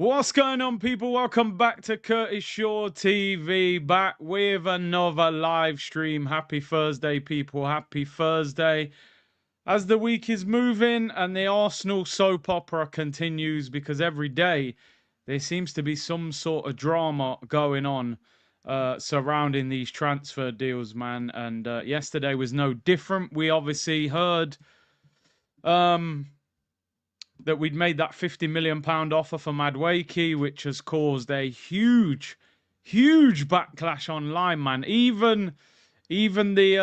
What's going on, people? Welcome back to Curtis Shaw TV, back with another live stream. Happy Thursday, people. Happy Thursday. As the week is moving and the Arsenal soap opera continues, because every day there seems to be some sort of drama going on surrounding these transfer deals, man. And yesterday was no different. We obviously heard that we'd made that £50 million offer for Madueke, which has caused a huge backlash online, man. Even the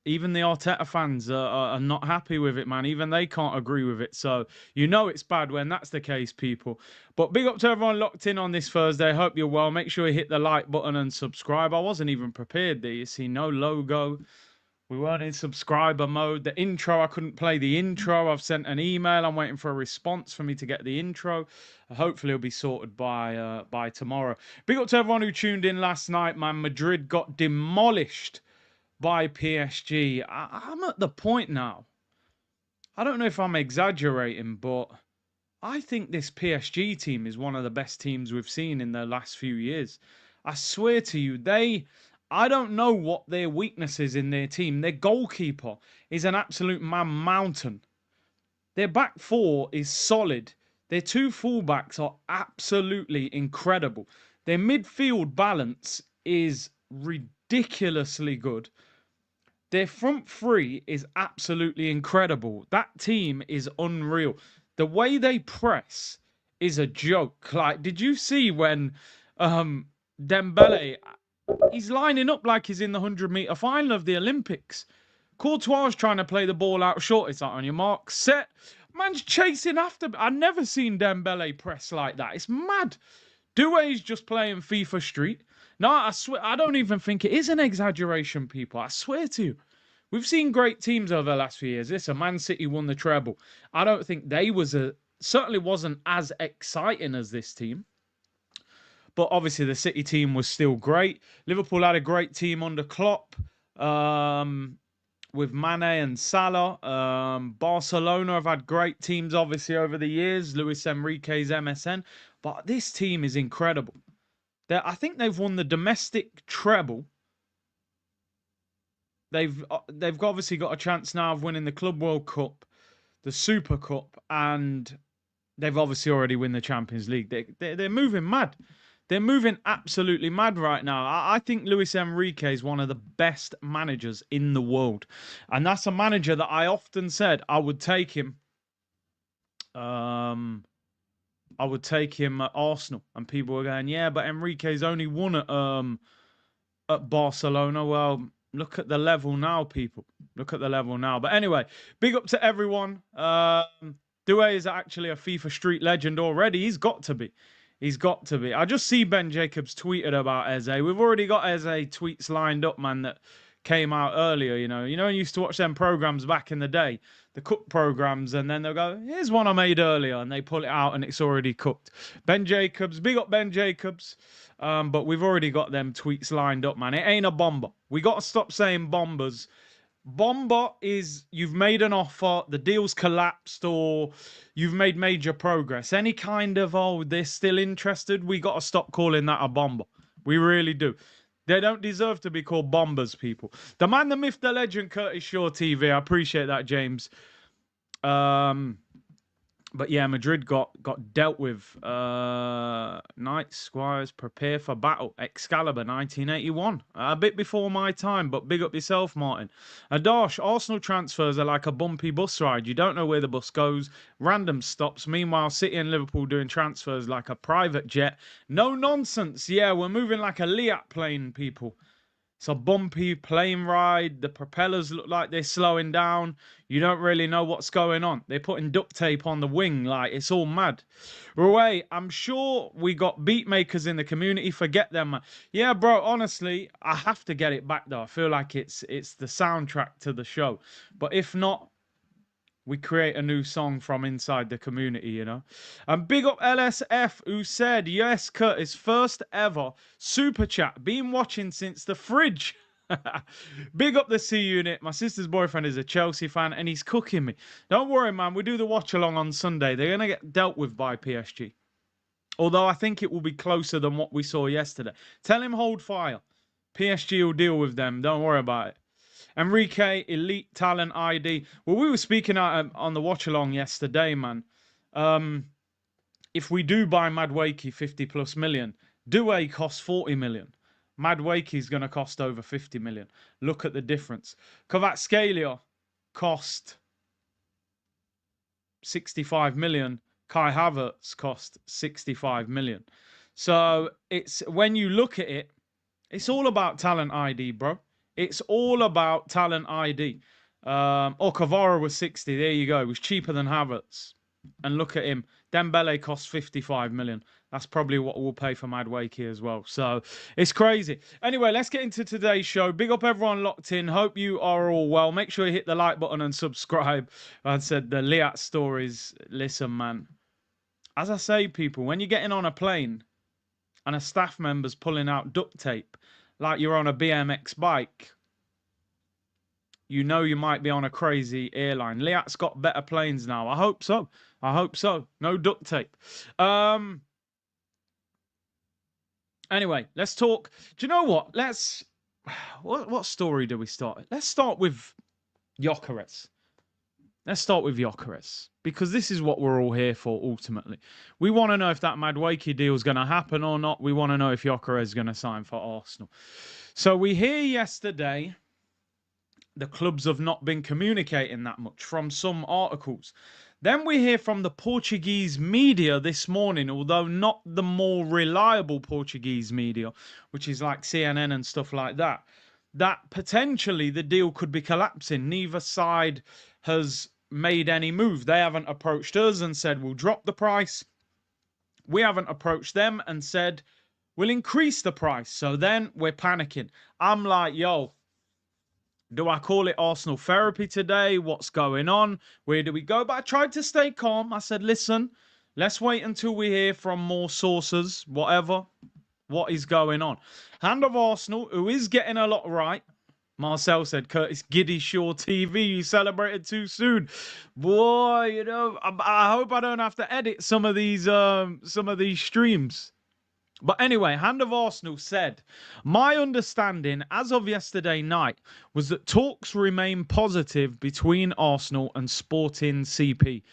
Arteta fans are not happy with it, man. Even they can't agree with it. So you know it's bad when that's the case, people. But big up to everyone locked in on this Thursday. Hope you're well. Make sure you hit the like button and subscribe. I wasn't even prepared there. You see, no logo. We weren't in subscriber mode. The intro, I couldn't play the intro. I've sent an email. I'm waiting for a response for me to get the intro. Hopefully it'll be sorted by tomorrow. Big up to everyone who tuned in last night, man. Madrid got demolished by PSG. I'm at the point now. I don't know if I'm exaggerating, but I think this PSG team is one of the best teams we've seen in the last few years. I swear to you, I don't know what their weakness is in their team. Their goalkeeper is an absolute man mountain. Their back four is solid. Their two fullbacks are absolutely incredible. Their midfield balance is ridiculously good. Their front three is absolutely incredible. That team is unreal. The way they press is a joke. Like, did you see when Dembele, he's lining up like he's in the 100-meter final of the Olympics. Courtois trying to play the ball out short. It's like, on your mark, set. Man's chasing after. I've never seen Dembele press like that. It's mad. Doué's just playing FIFA Street. No, I swear, I don't even think it is an exaggeration, people. I swear to you. We've seen great teams over the last few years. Listen, Man City won the treble. I don't think certainly wasn't as exciting as this team. But obviously the City team was still great. Liverpool had a great team under Klopp with Mane and Salah. Barcelona have had great teams, obviously, over the years. Luis Enrique's MSN. But this team is incredible. I think they've won the domestic treble. They've obviously got a chance now of winning the Club World Cup, the Super Cup, and they've obviously already won the Champions League. They're moving mad. They're moving absolutely mad right now. I think Luis Enrique is one of the best managers in the world. And that's a manager that I often said I would take him. I would take him at Arsenal. And people were going, yeah, but Enrique's only won at Barcelona. Well, look at the level now, people. Look at the level now. But anyway, big up to everyone. Doué is actually a FIFA Street legend already. He's got to be. He's got to be. I just see Ben Jacobs tweeted about Eze. We've already got Eze tweets lined up, man, that came out earlier, you know. You know, I used to watch them programs back in the day, the cook programs, and then they'll go, here's one I made earlier, and they pull it out and it's already cooked. Ben Jacobs, big up Ben Jacobs. But we've already got them tweets lined up, man. It ain't a bomber. We got to stop saying bombers. Bomber is you've made an offer, the deal's collapsed, or you've made major progress. Any kind of, oh, they're still interested, we got to stop calling that a bomber. We really do. They don't deserve to be called bombers, people. The man, the myth, the legend, Curtis Shaw TV. I appreciate that, James. But yeah, Madrid got dealt with. Knights, Squires, prepare for battle. Excalibur, 1981. A bit before my time, but big up yourself, Martin. Adash, Arsenal transfers are like a bumpy bus ride. You don't know where the bus goes. Random stops. Meanwhile, City and Liverpool doing transfers like a private jet. No nonsense. Yeah, we're moving like a Liat plane, people. It's a bumpy plane ride. The propellers look like they're slowing down. You don't really know what's going on. They're putting duct tape on the wing. Like, it's all mad. Rue, I'm sure we got beat makers in the community. Forget them, man. Yeah, bro, honestly, I have to get it back, though. I feel like it's the soundtrack to the show. But if not, we create a new song from inside the community, you know. And big up LSF, who said, yes, Curtis, first ever super chat. Been watching since the fridge. Big up the C unit. My sister's boyfriend is a Chelsea fan and he's cooking me. Don't worry, man. We do the watch along on Sunday. They're going to get dealt with by PSG. Although I think it will be closer than what we saw yesterday. Tell him hold fire. PSG will deal with them. Don't worry about it. Enrique, elite talent ID. Well, we were speaking on the watch along yesterday, man. If we do buy Madueke 50 plus million, Doué costs 40 million. Madueke is going to cost over 50 million. Look at the difference. Kvaratskhelia cost 65 million. Kai Havertz cost 65 million. So it's when you look at it, it's all about talent ID, bro. It's all about talent ID. Kvara was 60. There you go. It was cheaper than Havertz. And look at him. Dembele costs 55 million. That's probably what we'll pay for Madueke as well. So it's crazy. Anyway, let's get into today's show. Big up everyone locked in. Hope you are all well. Make sure you hit the like button and subscribe. I said the Liat stories. Listen, man. As I say, people, when you're getting on a plane and a staff member's pulling out duct tape like you're on a BMX bike, you know you might be on a crazy airline. Liat's got better planes now. I hope so. I hope so. No duct tape. Anyway, let's talk. Do you know what? What story do we start? Let's start with Joarez. Let's start with Joarez, because this is what we're all here for ultimately. We want to know if that Madueke deal is going to happen or not. We want to know if Joarez is going to sign for Arsenal. So we hear yesterday the clubs have not been communicating that much from some articles. Then we hear from the Portuguese media this morning, although not the more reliable Portuguese media, which is like CNN and stuff like that, that potentially the deal could be collapsing. Neither side has made any move. They haven't approached us and said, we'll drop the price. We haven't approached them and said, we'll increase the price. So then we're panicking. I'm like, yo, do I call it Arsenal therapy today? What's going on? Where do we go? But I tried to stay calm. I said, listen, let's wait until we hear from more sources, whatever. What is going on? Hand of Arsenal, who is getting a lot right. Marcel said, Curtis Giddy Shaw TV, you celebrated too soon. Boy, you know, I hope I don't have to edit some of these streams. But anyway, Hand of Arsenal said, my understanding as of yesterday night was that talks remain positive between Arsenal and Sporting CP.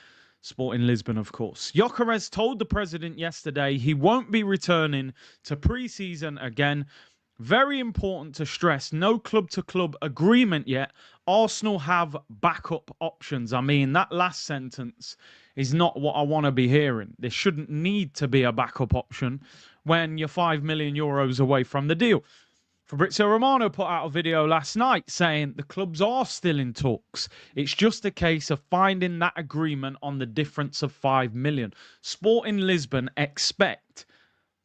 Sporting Lisbon, of course. Joarez told the president yesterday he won't be returning to pre-season again. Very important to stress, no club-to-club agreement yet. Arsenal have backup options. I mean, that last sentence is not what I want to be hearing. There shouldn't need to be a backup option when you're €5 million away from the deal. Fabrizio Romano put out a video last night saying the clubs are still in talks. It's just a case of finding that agreement on the difference of 5 million. Sporting Lisbon expect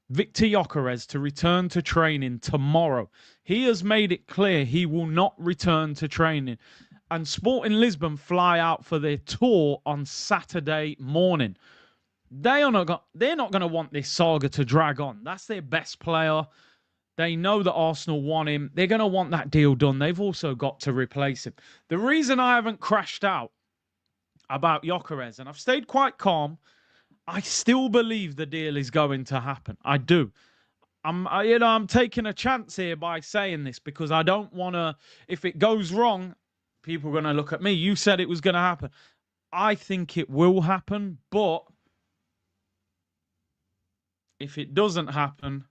Victor Joarez to return to training tomorrow. He has made it clear he will not return to training. And Sporting Lisbon fly out for their tour on Saturday morning. They're not going to want this saga to drag on. That's their best player. They know that Arsenal want him. They're going to want that deal done. They've also got to replace him. The reason I haven't crashed out about Joarez, and I've stayed quite calm, I still believe the deal is going to happen. I do. I'm taking a chance here by saying this because I don't want to, if it goes wrong, people are going to look at me. You said it was going to happen. I think it will happen, but if it doesn't happen,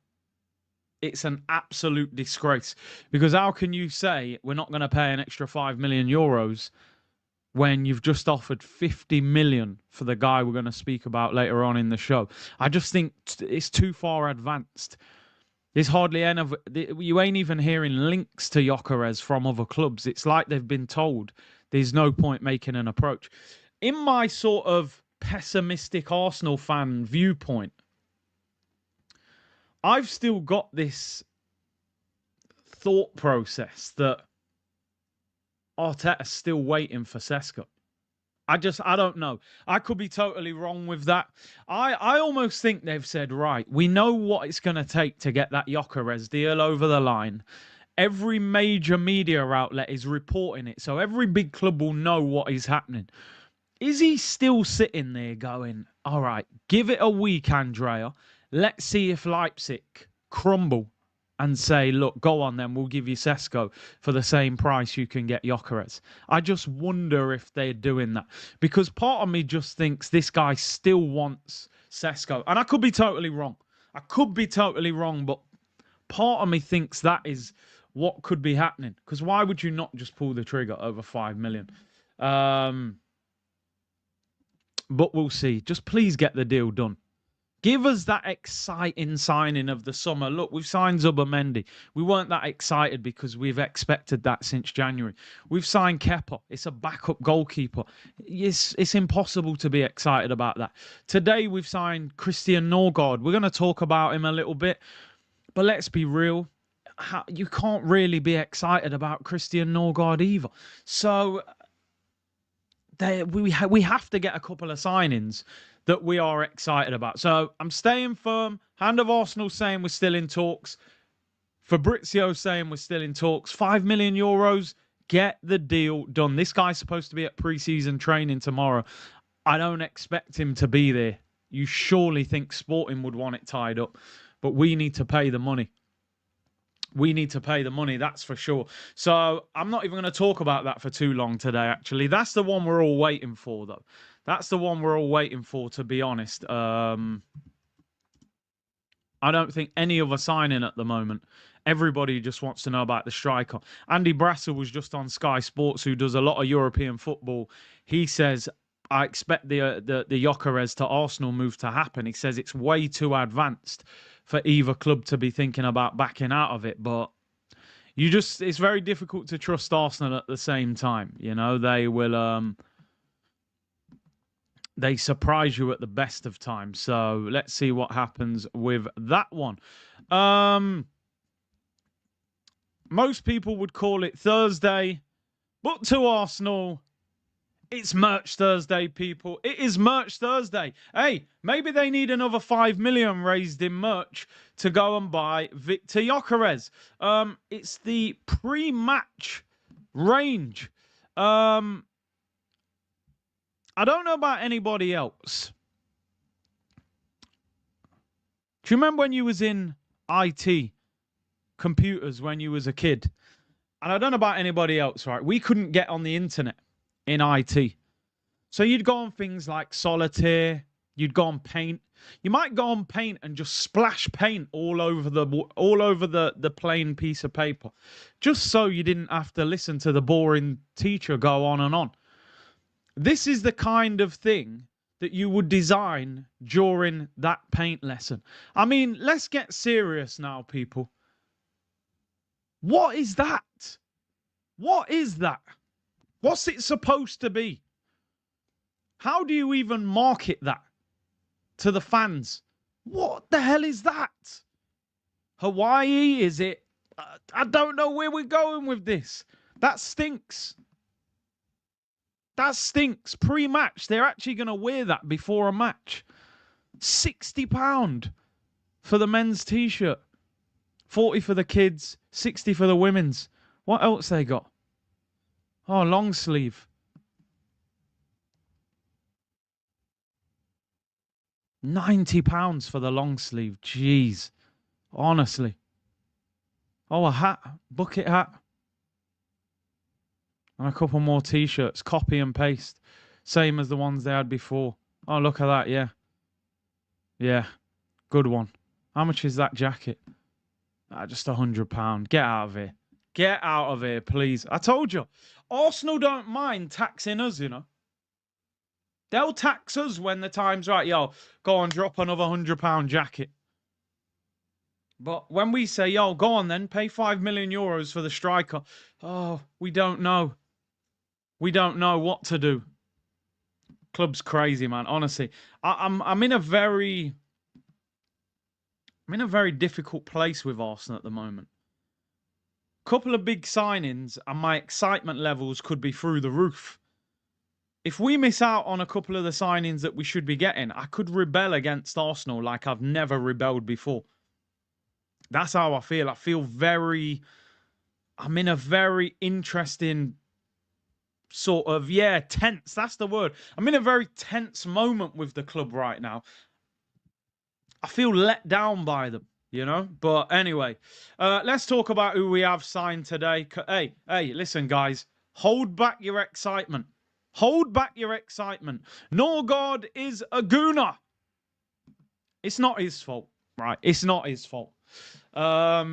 it's an absolute disgrace. Because how can you say we're not going to pay an extra €5 million when you've just offered 50 million for the guy we're going to speak about later on in the show? I just think it's too far advanced. There's hardly any of you ain't even hearing links to Joarez from other clubs. It's like they've been told there's no point making an approach. In my sort of pessimistic Arsenal fan viewpoint, I've still got this thought process that Arteta's still waiting for Sesko. I don't know. I could be totally wrong with that. I almost think they've said, right, we know what it's going to take to get that Joarez deal over the line. Every major media outlet is reporting it, so every big club will know what is happening. Is he still sitting there going, all right, give it a week, Andrea. Let's see if Leipzig crumble and say, look, go on then, we'll give you Sesko for the same price you can get Joarez. I just wonder if they're doing that. Because part of me just thinks this guy still wants Sesko. And I could be totally wrong. But part of me thinks that is what could be happening. Because why would you not just pull the trigger over 5 million? But we'll see. Just please get the deal done. Give us that exciting signing of the summer. Look, we've signed Zubomendi. We weren't that excited because we've expected that since January. We've signed Kepa. It's a backup goalkeeper. It's impossible to be excited about that. Today, we've signed Christian Norgaard. We're going to talk about him a little bit. But let's be real. You can't really be excited about Christian Norgaard either. So we have to get a couple of signings that we are excited about. So I'm staying firm. Hand of Arsenal saying we're still in talks. Fabrizio saying we're still in talks. 5 million euros. Get the deal done. This guy's supposed to be at pre-season training tomorrow. I don't expect him to be there. You surely think Sporting would want it tied up. But we need to pay the money. We need to pay the money, that's for sure. So I'm not even going to talk about that for too long today, actually. That's the one we're all waiting for, though. That's the one we're all waiting for, to be honest. I don't think any other signing at the moment. Everybody just wants to know about the striker. Andy Brasser was just on Sky Sports, who does a lot of European football. He says, I expect the Yarez to Arsenal move to happen. He says it's way too advanced for either club to be thinking about backing out of it. But it's very difficult to trust Arsenal at the same time. You know, they will, they surprise you at the best of times. So let's see what happens with that one. Most people would call it Thursday, but to Arsenal, it's Merch Thursday, people. It is Merch Thursday. Hey, maybe they need another 5 million raised in merch to go and buy Victor Joarez. It's the pre-match range. I don't know about anybody else. Do you remember when you was in IT, computers, when you was a kid? And I don't know about anybody else, right? We couldn't get on the internet in IT. So you'd go on things like Solitaire, you'd go on Paint. You might go on Paint and just splash paint all over the plain piece of paper, just so you didn't have to listen to the boring teacher go on and on. This is the kind of thing that you would design during that paint lesson. I mean, let's get serious now, people. What is that? What is that? What's it supposed to be? How do you even market that to the fans? What the hell is that? Hawaii, is it? I don't know where we're going with this. That stinks. That stinks. Pre-match, they're actually going to wear that before a match. £60 for the men's t-shirt. 40 for the kids, 60 for the women's. What else they got? Oh, long sleeve. £90 for the long sleeve. Jeez. Honestly. Oh, a hat. Bucket hat. And a couple more t-shirts. Copy and paste. Same as the ones they had before. Oh, look at that. Yeah. Yeah. Good one. How much is that jacket? Just £100. Get out of here. Get out of here, please. I told you. Arsenal don't mind taxing us, you know. They'll tax us when the time's right. Yo, go on, drop another £100 jacket. But when we say, yo, go on then, pay 5 million euros for the striker. Oh, we don't know. We don't know what to do. Club's crazy, man. Honestly, I'm in a very difficult place with Arsenal at the moment. Couple of big signings and my excitement levels could be through the roof. If we miss out on a couple of the signings that we should be getting, I could rebel against Arsenal like I've never rebelled before. That's how I feel. I feel very I'm in a very interesting sort of, tense. That's the word. I'm in a very tense moment with the club right now. I feel let down by them, you know? But anyway, let's talk about who we have signed today. Hey, listen, guys. Hold back your excitement. Hold back your excitement. Norgaard is a gooner. It's not his fault, right? It's not his fault. I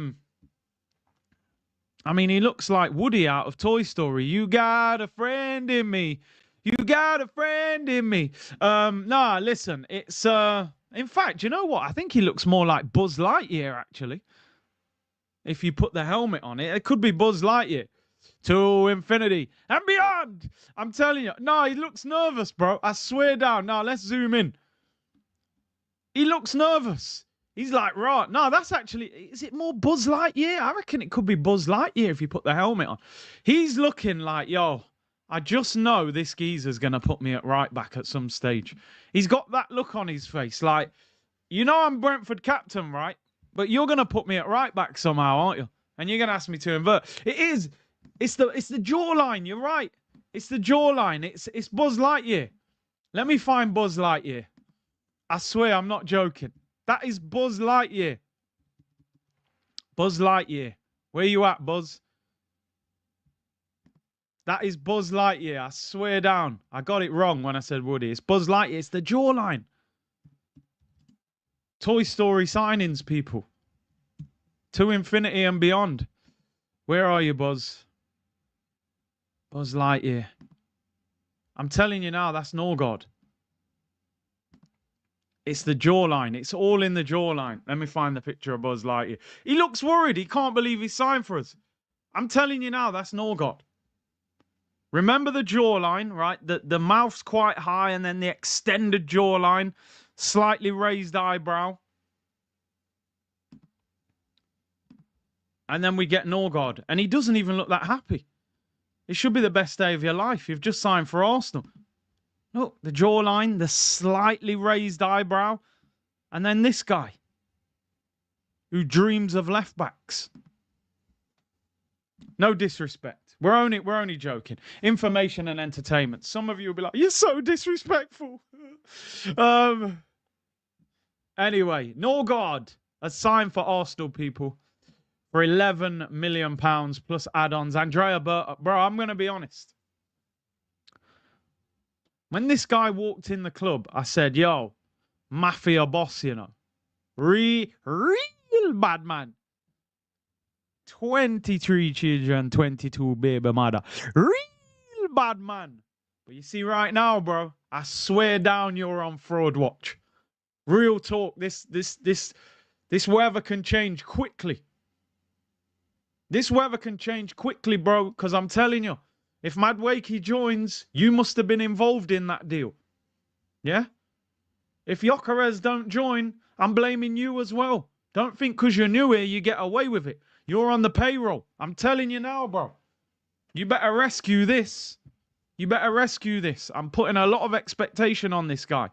mean, he looks like Woody out of Toy Story. You got a friend in me. You got a friend in me. Nah, listen, it's in fact, you know what? I think he looks more like Buzz Lightyear, actually. If you put the helmet on it, it could be Buzz Lightyear. To infinity and beyond. I'm telling you. No, he looks nervous, bro. I swear down. Now, let's zoom in. He looks nervous. He's like, right. No, that's actually, is it more Buzz Lightyear? I reckon it could be Buzz Lightyear if you put the helmet on. He's looking like, yo, I just know this geezer's going to put me at right back at some stage. He's got that look on his face. Like, you know I'm Brentford captain, right? But you're going to put me at right back somehow, aren't you? And you're going to ask me to invert. It is. It's the jawline. You're right. It's the jawline. It's Buzz Lightyear. Let me find Buzz Lightyear. I swear I'm not joking. That is Buzz Lightyear. Buzz Lightyear. Where you at, Buzz? That is Buzz Lightyear. I swear down. I got it wrong when I said Woody. It's Buzz Lightyear. It's the jawline. Toy Story signings, people. To infinity and beyond. Where are you, Buzz? Buzz Lightyear. I'm telling you now, that's Norgaard. It's the jawline. It's all in the jawline. Let me find the picture of Buzz Lightyear. He looks worried. He can't believe he signed for us. I'm telling you now, that's Norgaard. Remember the jawline, right? The mouth's quite high and then the extended jawline, slightly raised eyebrow. And then we get Norgaard. And he doesn't even look that happy. It should be the best day of your life. You've just signed for Arsenal. Look, the jawline, the slightly raised eyebrow. And then this guy who dreams of left backs. No disrespect. We're only joking. Information and entertainment. Some of you will be like, you're so disrespectful. Anyway, Norgaard has signed for Arsenal, people, for £11 million plus add-ons. Andrea Berta, bro, I'm going to be honest. When this guy walked in the club, I said, yo, mafia boss, you know. Real bad man. 23 children, 22 baby mother. Real bad man. But you see right now, bro, I swear down you're on fraud watch. Real talk. This weather can change quickly. This weather can change quickly, bro, because I'm telling you, if Madueke joins, you must have been involved in that deal. Yeah? If Joarez don't join, I'm blaming you as well. Don't think because you're new here, you get away with it. You're on the payroll. I'm telling you now, bro. You better rescue this. You better rescue this. I'm putting a lot of expectation on this guy.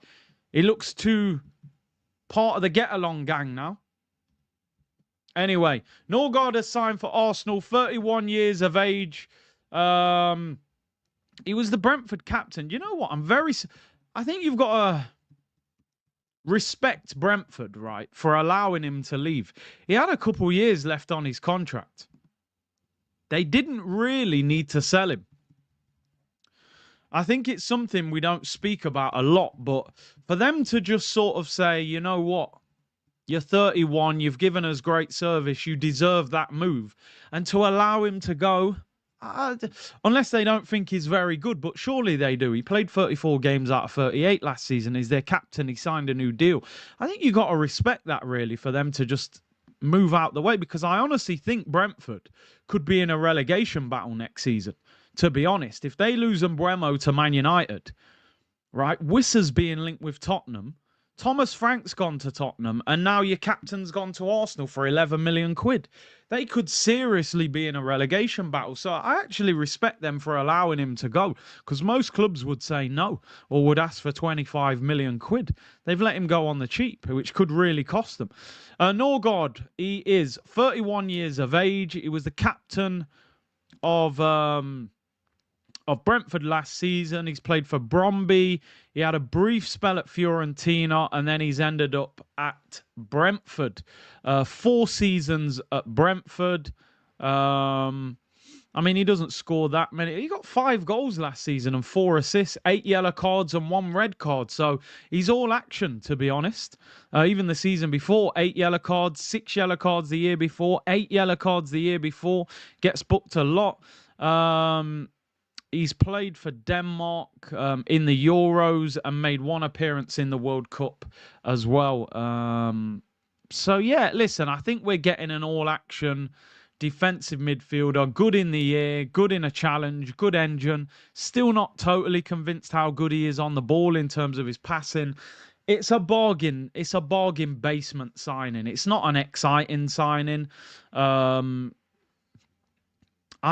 He looks too part of the get-along gang now. Anyway, Norgaard has signed for Arsenal, 31 years of age. He was the Brentford captain. You know what? I think you've got to respect Brentford, right, for allowing him to leave. He had a couple years left on his contract. They didn't really need to sell him. I think it's something we don't speak about a lot, but for them to just sort of say, you know what? You're 31, you've given us great service, you deserve that move. And to allow him to go, unless they don't think he's very good, but surely they do. He played 34 games out of 38 last season. He's their captain. He signed a new deal. I think you got to respect that, really, for them to just move out the way, because I honestly think Brentford could be in a relegation battle next season, to be honest. If they lose Mbeumo to Man United, right, Wissa's being linked with Tottenham, Thomas Frank's gone to Tottenham, and now your captain's gone to Arsenal for 11 million quid. They could seriously be in a relegation battle. So I actually respect them for allowing him to go, because most clubs would say no or would ask for 25 million quid. They've let him go on the cheap, which could really cost them. Norgaard, he is 31 years of age. He was the captain of Brentford last season. He's played for Bromby. He had a brief spell at Fiorentina, and then he's ended up at Brentford. 4 seasons at Brentford. I mean, he doesn't score that many. He got 5 goals last season and 4 assists, 8 yellow cards and 1 red card. So he's all action, to be honest. Even the season before, 8 yellow cards, 6 yellow cards the year before, 8 yellow cards the year before. Gets booked a lot. He's played for Denmark in the Euros and made 1 appearance in the World Cup as well. So, yeah, listen, I think we're getting an all-action defensive midfielder. Good in the air, good in a challenge, good engine. Still not totally convinced how good he is on the ball in terms of his passing. It's a bargain. It's a bargain basement signing. It's not an exciting signing. I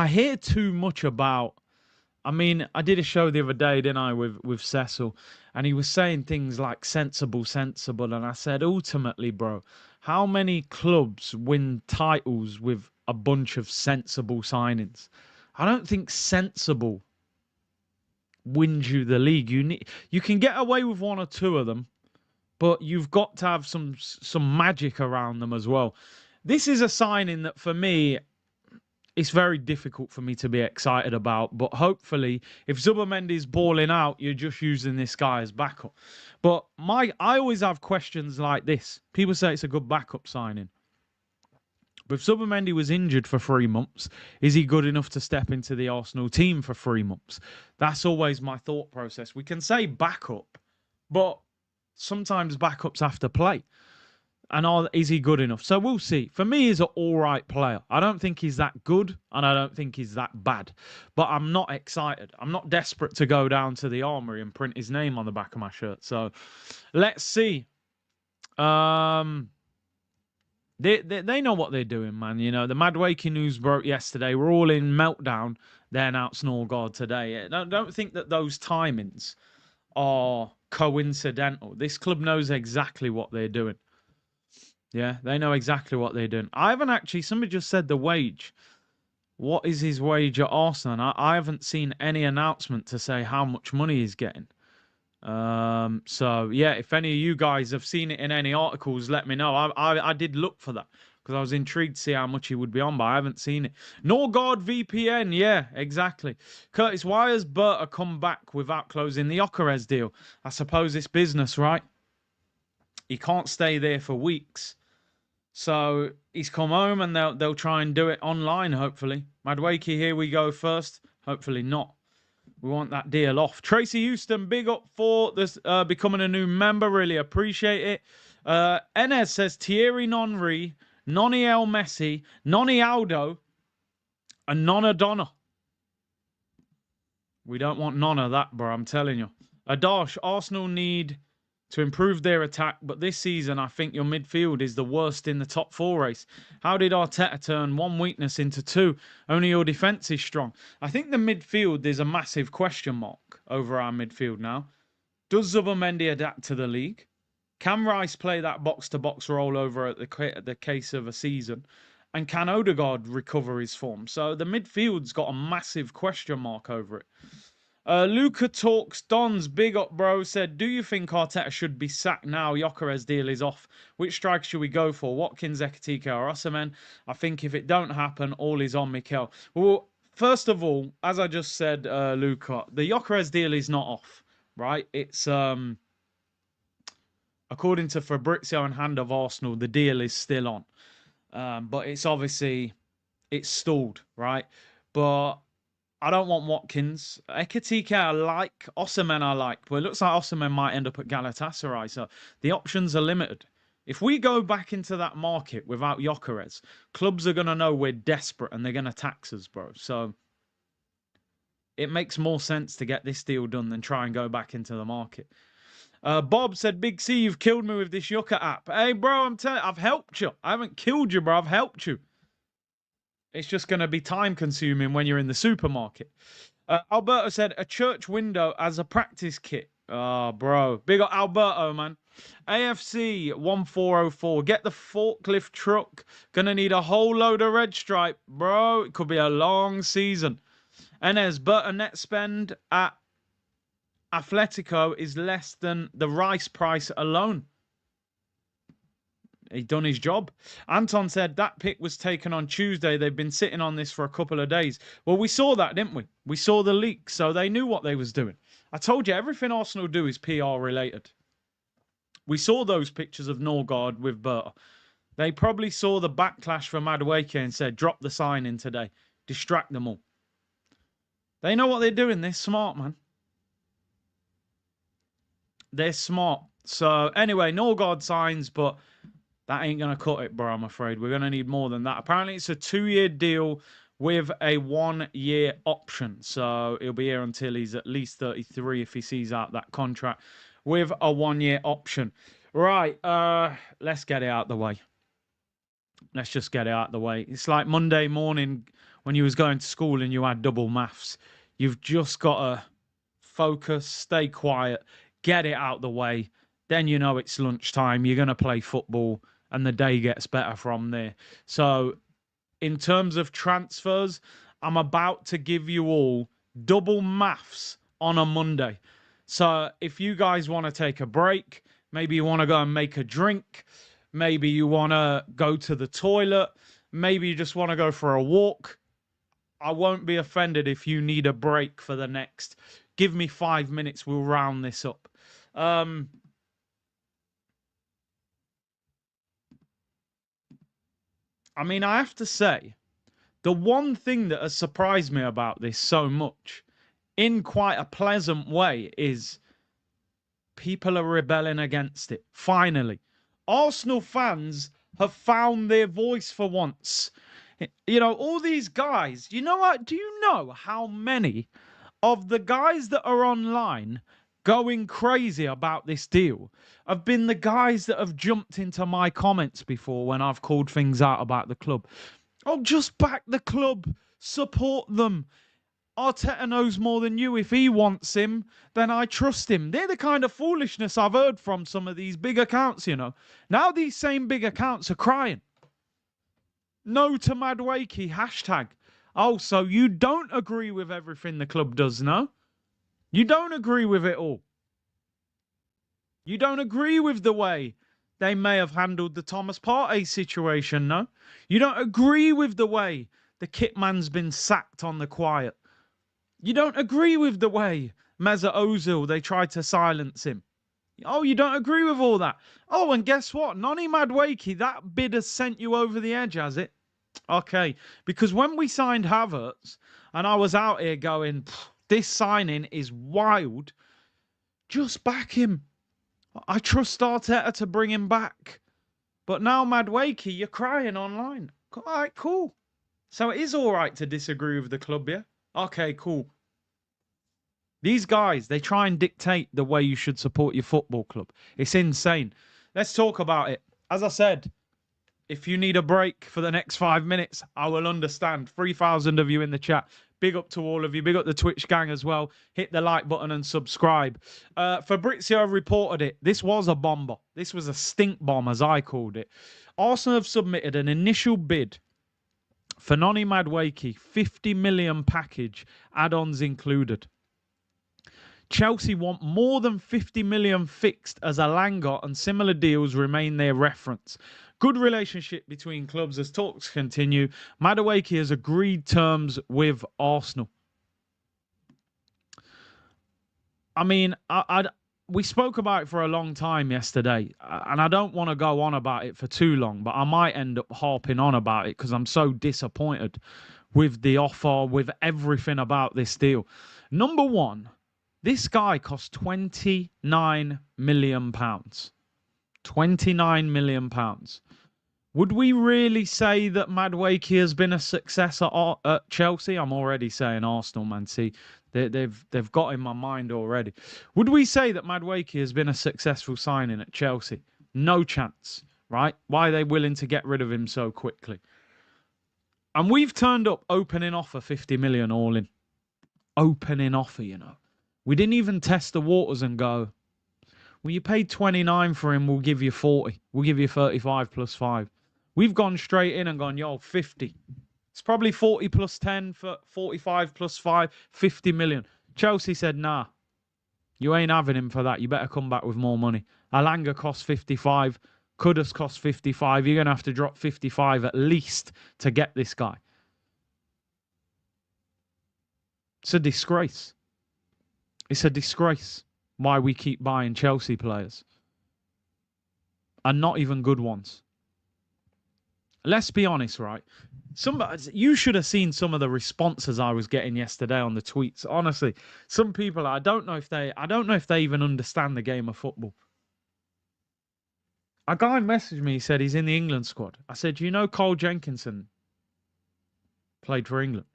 hear too much about... I mean, I did a show the other day, didn't I, with Cecil, and he was saying things like sensible, and I said, ultimately, bro, how many clubs win titles with a bunch of sensible signings? I don't think sensible wins you the league. You can get away with 1 or 2 of them, but you've got to have some magic around them as well. This is a signing that, for me, it's very difficult for me to be excited about, but hopefully, if Zubimendi's balling out, you're just using this guy as backup. But I always have questions like this. People say it's a good backup signing. But if Zubimendi was injured for 3 months, is he good enough to step into the Arsenal team for 3 months? That's always my thought process. We can say backup, but sometimes backups have to play. And is he good enough? So we'll see. For me, he's an all-right player. I don't think he's that good, and I don't think he's that bad. But I'm not excited. I'm not desperate to go down to the Armoury and print his name on the back of my shirt. So let's see. They know what they're doing, man. You know, the Madueke news broke yesterday. We're all in meltdown. They announced Norgaard today. Don't think that those timings are coincidental. This club knows exactly what they're doing. Yeah, they know exactly what they're doing. I haven't actually... Somebody just said the wage. What is his wage at Arsenal? I haven't seen any announcement to say how much money he's getting. So, yeah, if any of you guys have seen it in any articles, let me know. I did look for that because I was intrigued to see how much he would be on, but I haven't seen it. Norgaard VPN, yeah, exactly. Curtis, why has Berta come back without closing the Joarez deal? I suppose it's business, right? He can't stay there for weeks. So he's come home and they'll try and do it online, hopefully. Madueke, here we go first. Hopefully not. We want that deal off. Tracy Houston, big up for this becoming a new member. Really appreciate it. Enes says Thierry Henry, Noni El Messi, Noni Aldo, and Nona Donna. We don't want none of that, bro. I'm telling you. Adash, Arsenal need to improve their attack, but this season I think your midfield is the worst in the top 4 race. How did Arteta turn 1 weakness into 2? Only your defence is strong. I think the midfield is a massive question mark over our midfield now. Does Zubimendi adapt to the league? Can Rice play that box-to-box role over at the case of a season? And can Odegaard recover his form? So the midfield's got a massive question mark over it. Luca Talks, Don's big up, bro, said, do you think Arteta should be sacked now? Joarez deal is off. Which strike should we go for? Watkins, Ekitike or Osimhen? I think if it don't happen, all is on Mikel. Well, first of all, as I just said, Luca, the Joarez deal is not off, right? It's, according to Fabrizio and Hand of Arsenal, the deal is still on. But it's obviously, it's stalled, right? But I don't want Watkins. Ekitike I like. Osimhen I like. But it looks like Osimhen might end up at Galatasaray. So the options are limited. If we go back into that market without Joarez, clubs are going to know we're desperate and they're going to tax us, bro. So it makes more sense to get this deal done than try and go back into the market. Bob said, Big C, you've killed me with this Yucca app. Hey, bro, I'm telling you, I've helped you. I haven't killed you, bro. I've helped you. It's just going to be time consuming when you're in the supermarket. Alberto said, a church window as a practice kit. Oh, bro. Big up Alberto, man. AFC 1404. Get the forklift truck. Gonna need a whole load of red stripe. Bro, it could be a long season. Enes, but a net spend at Atletico is less than the Rice price alone. He done his job. Anton said that pick was taken on Tuesday. They've been sitting on this for a couple of days. Well, we saw that, didn't we? We saw the leak, so they knew what they was doing. I told you, everything Arsenal do is PR related. We saw those pictures of Norgaard with Berta. They probably saw the backlash from Madueke and said, drop the sign in today. Distract them all. They know what they're doing. They're smart, man. They're smart. So, anyway, Norgaard signs, but that ain't going to cut it, bro, I'm afraid. We're going to need more than that. Apparently, it's a 2-year deal with a 1-year option. So, he'll be here until he's at least 33 if he sees out that contract with a 1-year option. Right, let's get it out the way. Let's just get it out the way. It's like Monday morning when you was going to school and you had double maths. You've just got to focus, stay quiet, get it out the way. Then you know it's lunchtime. You're going to play football and the day gets better from there. So in terms of transfers, I'm about to give you all double maths on a Monday. So if you guys want to take a break, maybe you want to go and make a drink, maybe you want to go to the toilet, maybe you just want to go for a walk, I won't be offended if you need a break for the next. Give me 5 minutes, we'll round this up. I mean, I have to say, the one thing that has surprised me about this so much, in quite a pleasant way, is people are rebelling against it. Finally, Arsenal fans have found their voice for once. You know, all these guys, you know what? Do you know how many of the guys that are online going crazy about this deal have been the guys that have jumped into my comments before when I've called things out about the club? Oh, just back the club. Support them. Arteta knows more than you. If he wants him, then I trust him. They're the kind of foolishness I've heard from some of these big accounts, you know. Now these same big accounts are crying. No to Madueke, hashtag. Oh, so you don't agree with everything the club does, no? You don't agree with it all. You don't agree with the way they may have handled the Thomas Partey situation, no? You don't agree with the way the kitman's been sacked on the quiet. You don't agree with the way Mesut Ozil, they tried to silence him. Oh, you don't agree with all that. Oh, and guess what? Noni Madueke, that bid has sent you over the edge, has it? Okay, because when we signed Havertz, and I was out here going, this signing is wild, just back him. I trust Arteta to bring him back. But now, Madueke, you're crying online. All right, cool. So it is all right to disagree with the club, yeah? Okay, cool. These guys, they try and dictate the way you should support your football club. It's insane. Let's talk about it. As I said, if you need a break for the next 5 minutes, I will understand. 3,000 of you in the chat. Big up to all of you. Big up the Twitch gang as well. Hit the like button and subscribe. Fabrizio reported it. This was a bomber. This was a stink bomb, as I called it. Arsenal have submitted an initial bid for Noni Madueke, 50 million package, add-ons included. Chelsea want more than 50 million fixed as Alanga and similar deals remain their reference. Good relationship between clubs as talks continue. Madueke has agreed terms with Arsenal. I mean, we spoke about it for a long time yesterday, and I don't want to go on about it for too long, but I might end up harping on about it because I'm so disappointed with the offer, with everything about this deal. Number one, this guy cost £29 million. £29 million. Would we really say that Madueke has been a success at Chelsea? I'm already saying Arsenal, man. See, They've got in my mind already. Would we say that Madueke has been a successful signing at Chelsea? No chance, right? Why are they willing to get rid of him so quickly? And we've turned up opening offer 50 million all in. Opening offer, you know. We didn't even test the waters and go, well, you paid 29 for him, we'll give you 40. We'll give you 35 plus 5. We've gone straight in and gone, yo, 50. It's probably 40 plus 10 for 45 plus 5, 50 million. Chelsea said, nah, you ain't having him for that. You better come back with more money. Alanga cost 55. Kudus cost 55. You're going to have to drop 55 at least to get this guy. It's a disgrace. It's a disgrace why we keep buying Chelsea players. And not even good ones. Let's be honest, right? You should have seen some of the responses I was getting yesterday on the tweets. Honestly, some people, I don't know if they even understand the game of football. A guy messaged me, he said he's in the England squad. I said, you know Cole Jenkinson played for England?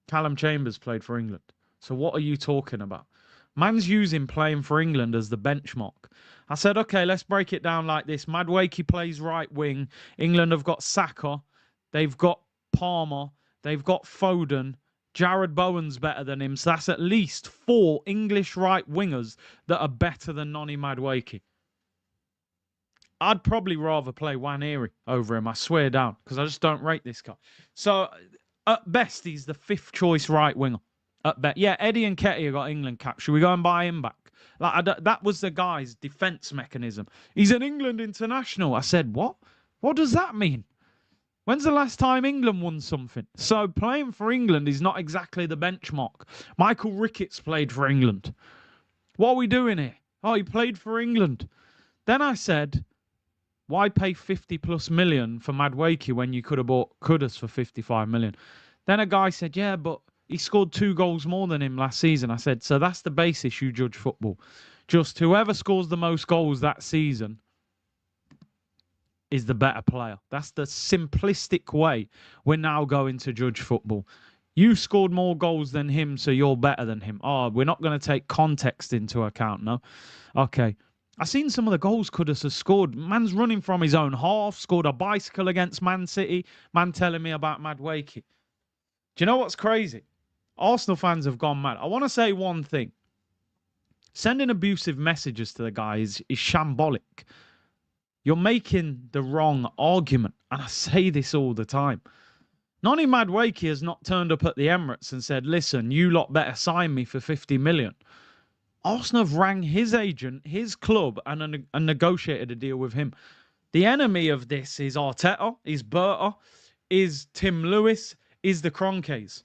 Callum Chambers played for England. So what are you talking about? Man's using playing for England as the benchmark. I said, okay, let's break it down like this. Madueke plays right wing. England have got Saka. They've got Palmer. They've got Foden. Jared Bowen's better than him. So that's at least 4 English right wingers that are better than Noni Madueke. I'd probably rather play Waneri over him, I swear down, because I just don't rate this guy. So, at best, he's the 5th choice right winger. At best. Yeah, Eddie and Ketty got England cap. Should we go and buy him back? That was the guy's defence mechanism. He's an England international. I said, what? What does that mean? When's the last time England won something? So, playing for England is not exactly the benchmark. Michael Ricketts played for England. What are we doing here? Oh, he played for England. Then I said, why pay 50 plus million for Madueke when you could have bought Kudus for 55 million? Then a guy said, yeah, but he scored 2 goals more than him last season. I said, so that's the basis you judge football. Just whoever scores the most goals that season is the better player. That's the simplistic way we're now going to judge football. You scored more goals than him, so you're better than him. Oh, we're not going to take context into account, no? Okay. I've seen some of the goals Kudus has scored. Man's running from his own half, scored a bicycle against Man City. Man telling me about Madueke. Do you know what's crazy? Arsenal fans have gone mad. I want to say one thing. Sending abusive messages to the guy is shambolic. You're making the wrong argument. And I say this all the time. Noni Madueke has not turned up at the Emirates and said, listen, you lot better sign me for 50 million. Arsenal have rang his agent, his club, and negotiated a deal with him. The enemy of this is Arteta, is Berta, is Tim Lewis, is the Cronkays.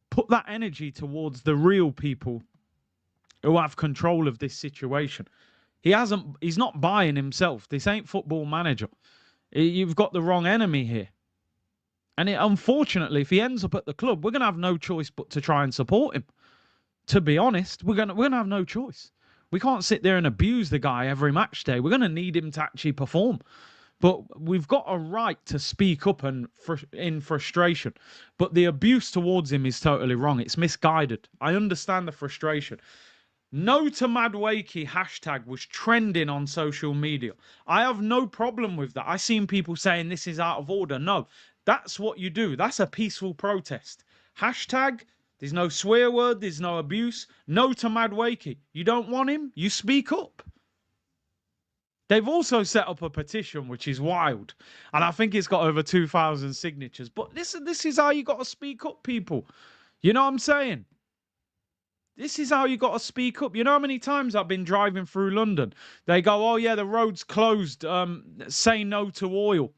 Put that energy towards the real people who have control of this situation. He's not buying himself. This ain't Football Manager. You've got the wrong enemy here. And unfortunately, if he ends up at the club, we're going to have no choice but to try and support him. To be honest, we're gonna have no choice. We can't sit there and abuse the guy every match day. We're going to need him to actually perform. But we've got a right to speak up and in frustration. But the abuse towards him is totally wrong. It's misguided. I understand the frustration. No to Madueke hashtag was trending on social media. I have no problem with that. I've seen people saying this is out of order. No, that's what you do. That's a peaceful protest. Hashtag, there's no swear word, there's no abuse. No to Madueke. You don't want him? You speak up. They've also set up a petition, which is wild. And I think it's got over 2,000 signatures. But this is how you got to speak up, people. You know what I'm saying? This is how you got to speak up. You know how many times I've been driving through London? They go, oh, yeah, the road's closed. Say no to oil.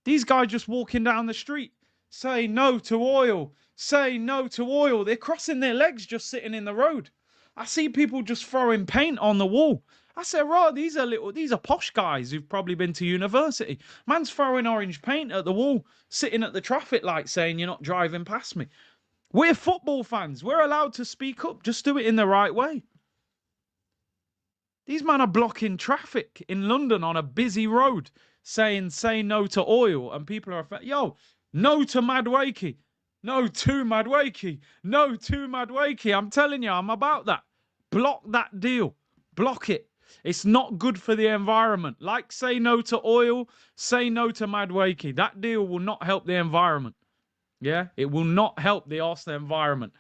These guys just walking down the street. Say no to oil. Say no to oil. They're crossing their legs just sitting in the road. I see people just throwing paint on the wall. I said, right, these are posh guys who've probably been to university. Man's throwing orange paint at the wall, sitting at the traffic light saying you're not driving past me. We're football fans. We're allowed to speak up. Just do it in the right way. These men are blocking traffic in London on a busy road saying, say no to oil. And people are, yo, no to Madueke. No, To Madueke. No, To Madueke. I'm telling you, I'm about that. Block that deal. Block it. It's not good for the environment. Like, say no to oil, say no to Madueke. That deal will not help the environment. Yeah, it will not help the Arsenal environment.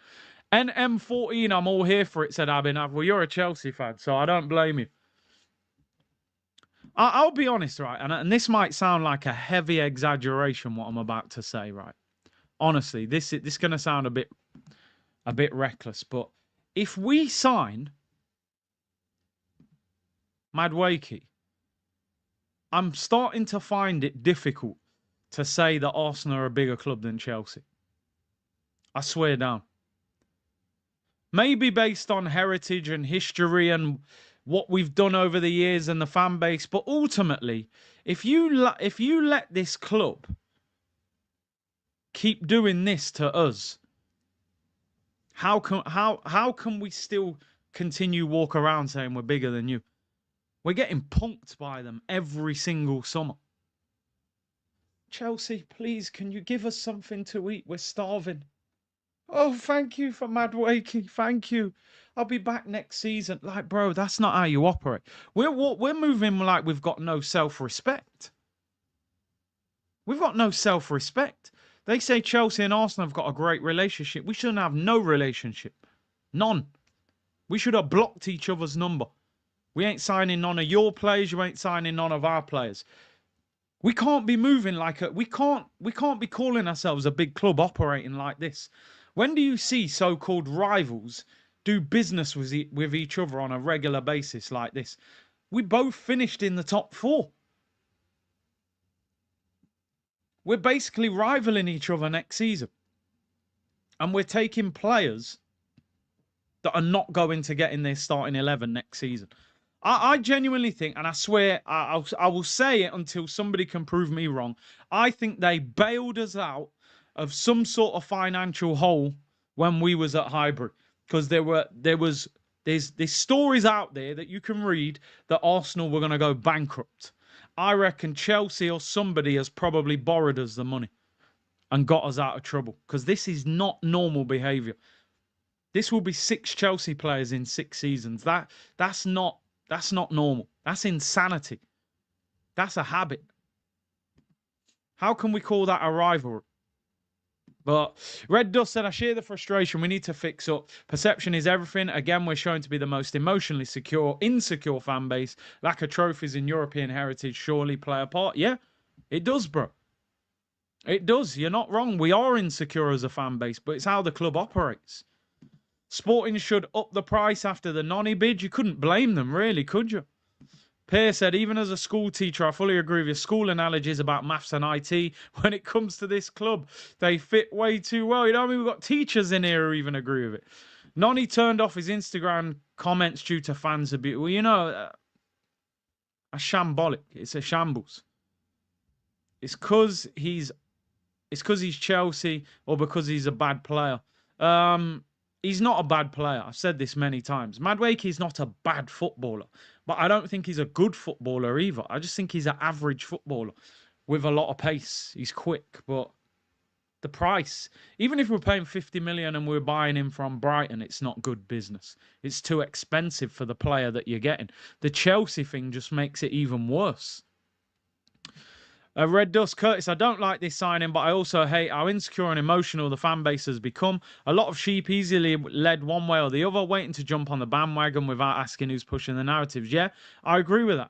NM14, I'm all here for it, said Abhinav. Well, you're a Chelsea fan, so I don't blame you. I'll be honest, right? And this might sound like a heavy exaggeration, what I'm about to say, right? Honestly, this is going to sound a bit reckless, but if we sign Madueke, I'm starting to find it difficult to say that Arsenal are a bigger club than Chelsea. I swear down. Maybe based on heritage and history and what we've done over the years and the fan base, but ultimately, if you let this club keep doing this to us, how can we still continue walk around saying we're bigger than you? We're getting punked by them every single summer. Chelsea, please, can you give us something to eat? We're starving. Oh, thank you for Madueke. Thank you. I'll be back next season. Like, bro, that's not how you operate. We're moving like we've got no self-respect. We've got no self-respect. They say Chelsea and Arsenal have got a great relationship. We shouldn't have no relationship. None. We should have blocked each other's number. We ain't signing none of your players. You ain't signing none of our players. We can't be moving like we can't be calling ourselves a big club operating like this. When do you see so-called rivals do business with each other on a regular basis like this? We both finished in the top 4. We're basically rivaling each other next season. And we're taking players that are not going to get in their starting 11 next season. I genuinely think, and I swear I will say it until somebody can prove me wrong, I think they bailed us out of some sort of financial hole when we was at Highbury. Because there's stories out there that you can read that Arsenal were going to go bankrupt. I reckon Chelsea or somebody has probably borrowed us the money and got us out of trouble. Because this is not normal behaviour. This will be 6 Chelsea players in 6 seasons. That's not normal. That's insanity. That's a habit. How can we call that a rivalry? But Red Dust said, I share the frustration. We need to fix up. Perception is everything. Again, we're shown to be the most emotionally insecure fan base. Lack of trophies in European heritage surely play a part. Yeah, it does, bro. It does. You're not wrong. We are insecure as a fan base, but it's how the club operates. Sporting should up the price after the Noni bid. You couldn't blame them, really, could you? Pear said, even as a school teacher, I fully agree with your school analogies about maths and IT. When it comes to this club, they fit way too well. You know what I mean? We've got teachers in here who even agree with it. Noni turned off his Instagram comments due to fans abuse. Well, you know, a shambolic. It's a shambles. It's because he's Chelsea or because he's a bad player. He's not a bad player. I've said this many times. Madueke is not a bad footballer, but I don't think he's a good footballer either. I just think he's an average footballer with a lot of pace. He's quick, but the price, even if we're paying 50 million and we're buying him from Brighton, it's not good business. It's too expensive for the player that you're getting. The Chelsea thing just makes it even worse. Red Dust Curtis, I don't like this signing, but I also hate how insecure and emotional the fan base has become. A lot of sheep easily led one way or the other, waiting to jump on the bandwagon without asking who's pushing the narratives. Yeah, I agree with that.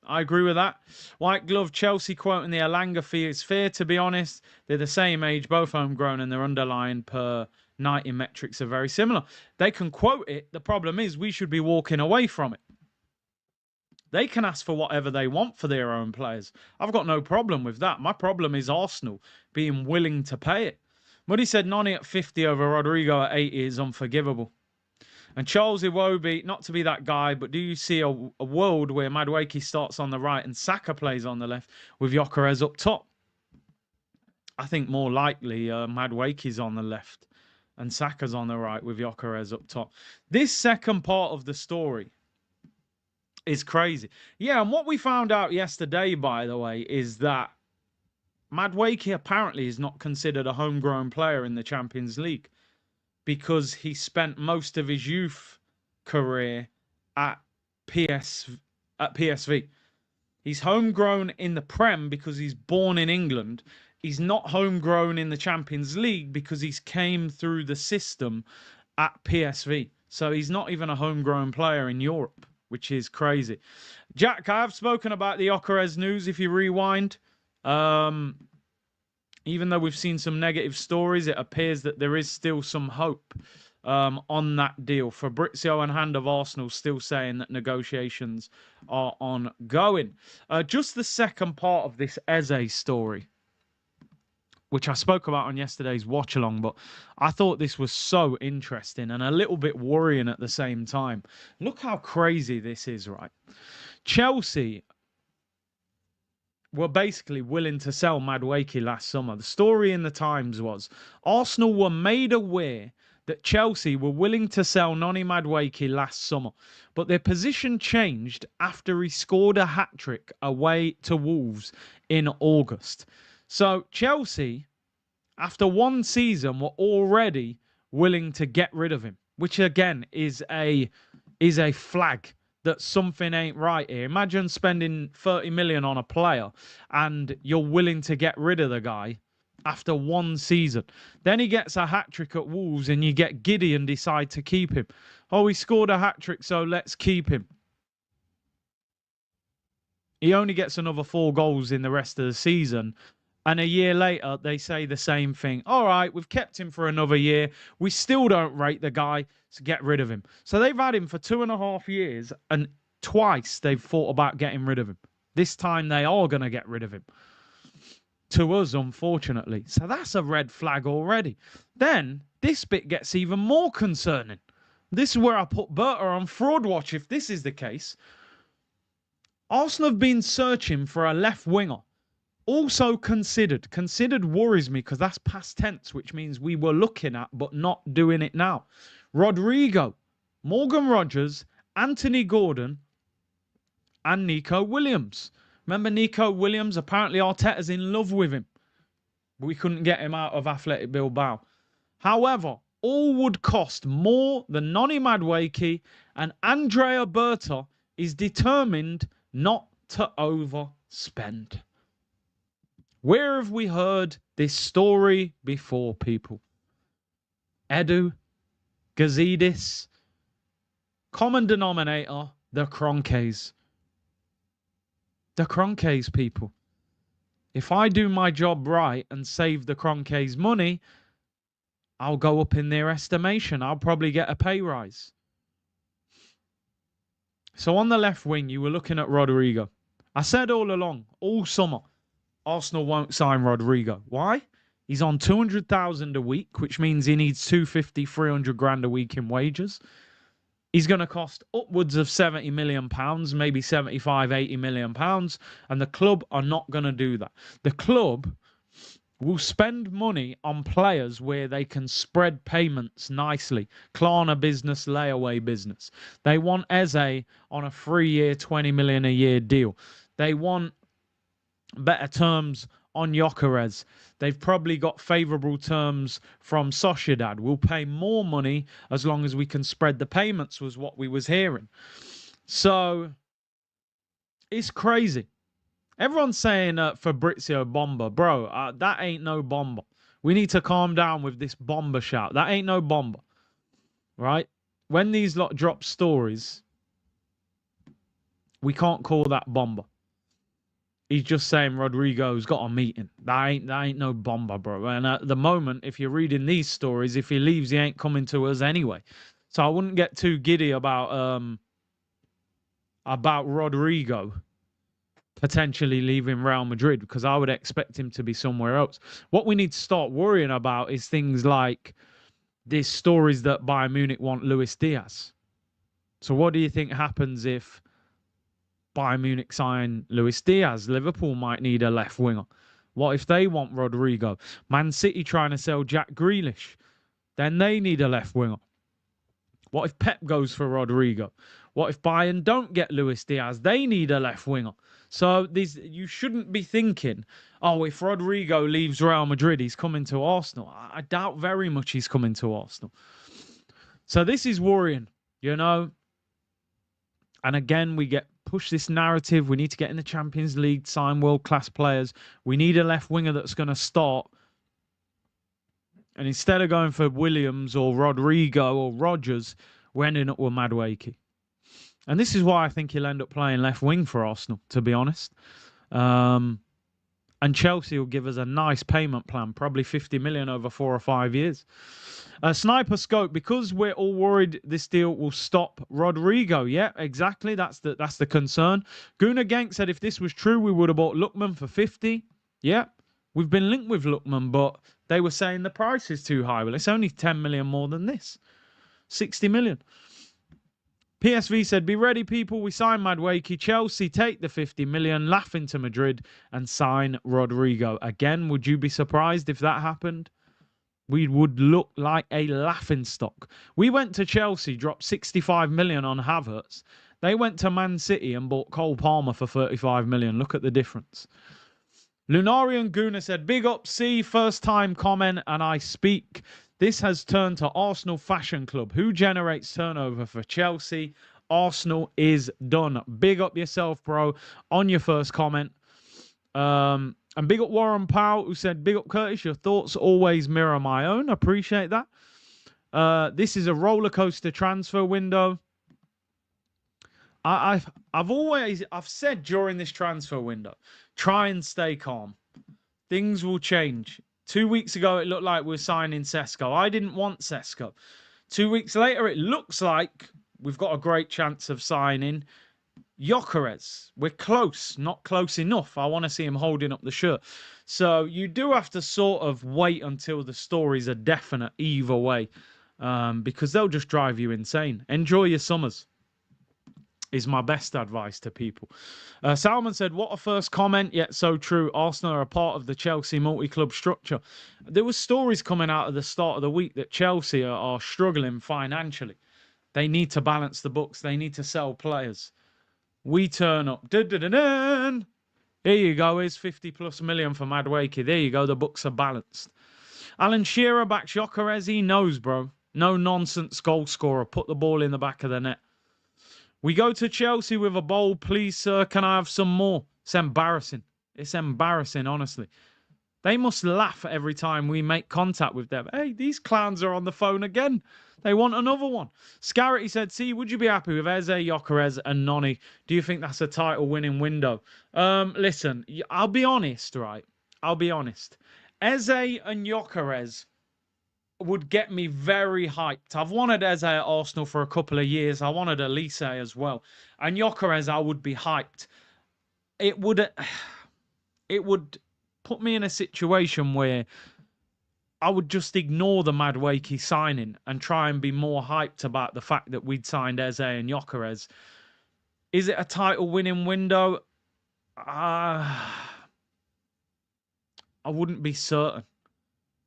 I agree with that. White Glove Chelsea quoting the Alanga fee is fair, to be honest. They're the same age, both homegrown, and their underlying per 90 metrics are very similar. They can quote it. The problem is we should be walking away from it. They can ask for whatever they want for their own players. I've got no problem with that. My problem is Arsenal being willing to pay it. Muddy said Noni at 50 over Rodrigo at 80 is unforgivable. And Charles Iwobi, not to be that guy, but do you see a world where Madueke starts on the right and Saka plays on the left with Joarez up top? I think more likely Madueke's on the left and Saka's on the right with Joarez up top. This second part of the story is crazy. Yeah, and what we found out yesterday, by the way, is that Madueke apparently is not considered a homegrown player in the Champions League because he spent most of his youth career at PSV. He's homegrown in the Prem because he's born in England. He's not homegrown in the Champions League because he's came through the system at PSV. So he's not even a homegrown player in Europe, which is crazy. Jack, I have spoken about the Joarez news. If you rewind, even though we've seen some negative stories, it appears that there is still some hope on that deal. Fabrizio and Hand of Arsenal still saying that negotiations are ongoing. Just the second part of this Eze story, which I spoke about on yesterday's watch along, but I thought this was so interesting and a little bit worrying at the same time. Look how crazy this is, right? Chelsea were basically willing to sell Madueke last summer. The story in the Times was Arsenal were made aware that Chelsea were willing to sell Noni Madueke last summer, but their position changed after he scored a hat-trick away to Wolves in August. So Chelsea, after one season, were already willing to get rid of him, which again is a flag that something ain't right here. Imagine spending 30 million on a player and you're willing to get rid of the guy after one season. Then he gets a hat-trick at Wolves and you get giddy and decide to keep him. Oh, he scored a hat-trick, so let's keep him. He only gets another 4 goals in the rest of the season. And a year later, they say the same thing. All right, we've kept him for another year. We still don't rate the guy, so get rid of him. So they've had him for 2.5 years, and twice they've thought about getting rid of him. This time they are going to get rid of him. To us, unfortunately. So that's a red flag already. Then this bit gets even more concerning. This is where I put Berta on fraud watch if this is the case. Arsenal have been searching for a left winger. Also considered worries me because that's past tense, which means we were looking at but not doing it now. Rodrigo, Morgan Rogers, Anthony Gordon, and Nico Williams. Remember Nico Williams? Apparently Arteta's in love with him. But we couldn't get him out of Athletic Bilbao. However, all would cost more than Noni Madueke, and Andrea Berta is determined not to overspend. Where have we heard this story before, people? Edu, Gazidis, common denominator, the Kroenkes. The Kroenkes, people. If I do my job right and save the Kroenkes money, I'll go up in their estimation. I'll probably get a pay rise. So on the left wing, you were looking at Rodrigo. I said all along, all summer, Arsenal won't sign Rodrigo. Why? He's on 200,000 a week, which means he needs 250, 300 grand a week in wages. He's going to cost upwards of 70 million pounds, maybe 75, 80 million pounds, and the club are not going to do that. The club will spend money on players where they can spread payments nicely. Klarna business, layaway business. They want Eze on a 3-year, 20 million a year deal. They want better terms on Joarez. They've probably got favourable terms from Sociedad. We'll pay more money as long as we can spread the payments, was what we was hearing. So it's crazy. Everyone's saying Fabrizio Bomber. Bro, that ain't no bomber. We need to calm down with this bomber shout. That ain't no bomber. Right? When these lot drop stories, we can't call that bomber. He's just saying Rodrigo's got a meeting. That ain't no bomber, bro. And at the moment, if you're reading these stories, if he leaves, he ain't coming to us anyway. So I wouldn't get too giddy about Rodrigo potentially leaving Real Madrid, because I would expect him to be somewhere else. What we need to start worrying about is things like these stories that Bayern Munich want Luis Diaz. So what do you think happens if Bayern Munich sign Luis Diaz? Liverpool might need a left winger. What if they want Rodrigo? Man City trying to sell Jack Grealish. Then they need a left winger. What if Pep goes for Rodrigo? What if Bayern don't get Luis Diaz? They need a left winger. So you shouldn't be thinking, oh, if Rodrigo leaves Real Madrid, he's coming to Arsenal. I doubt very much he's coming to Arsenal. So this is worrying, you know. And again, we get push this narrative. We need to get in the Champions League, sign world-class players. We need a left winger that's going to start. And instead of going for Williams or Rodrigo or Rodgers, we're ending up with Madueke. And this is why I think he'll end up playing left wing for Arsenal, to be honest. And Chelsea will give us a nice payment plan, probably 50 million over 4 or 5 years. Sniper Scope, because we're all worried this deal will stop Rodrigo. Yeah, exactly. That's the concern. Guna Gank said if this was true, we would have bought Lookman for 50. Yeah, we've been linked with Lookman, but they were saying the price is too high. Well, it's only 10 million more than this. 60 million. PSV said, be ready, people. We sign Madueke. Chelsea take the 50 million, laugh into Madrid, and sign Rodrigo. Again, would you be surprised if that happened? We would look like a laughingstock. We went to Chelsea, dropped 65 million on Havertz. They went to Man City and bought Cole Palmer for 35 million. Look at the difference. Lunarian Guna said, big up, C, first time comment, and I speak. This has turned to Arsenal Fashion Club. Who generates turnover for Chelsea? Arsenal is done. Big up yourself, bro, on your first comment. And big up Warren Powell, who said, big up Curtis, your thoughts always mirror my own. Appreciate that. This is a roller coaster transfer window. I've said during this transfer window, try and stay calm. Things will change. 2 weeks ago, it looked like we're signing Sesko. I didn't want Sesko. 2 weeks later, it looks like we've got a great chance of signing Joarez. We're close, not close enough. I want to see him holding up the shirt. So you do have to sort of wait until the stories are definite either way, because they'll just drive you insane. Enjoy your summers is my best advice to people. Salman said, what a first comment, yet so true. Arsenal are a part of the Chelsea multi-club structure. There were stories coming out at the start of the week that Chelsea are struggling financially. They need to balance the books. They need to sell players. We turn up. Here you go. Here's 50 plus million for Madueke. There you go. The books are balanced. Alan Shearer backs Joarez. He knows, bro. No nonsense goal scorer. Put the ball in the back of the net. We go to Chelsea with a bowl. Please, sir, can I have some more? It's embarrassing. It's embarrassing, honestly. They must laugh every time we make contact with them. Hey, these clowns are on the phone again. They want another one. Scarrett said, see, would you be happy with Eze, Joarez and Noni? Do you think that's a title-winning window? Listen, I'll be honest, right? I'll be honest. Eze and Joarez would get me very hyped. I've wanted Eze at Arsenal for a couple of years. I wanted Elise as well. And Joarez, I would be hyped. It would put me in a situation where I would just ignore the Madueke signing and try and be more hyped about the fact that we'd signed Eze and Joarez. Is it a title-winning window? I wouldn't be certain.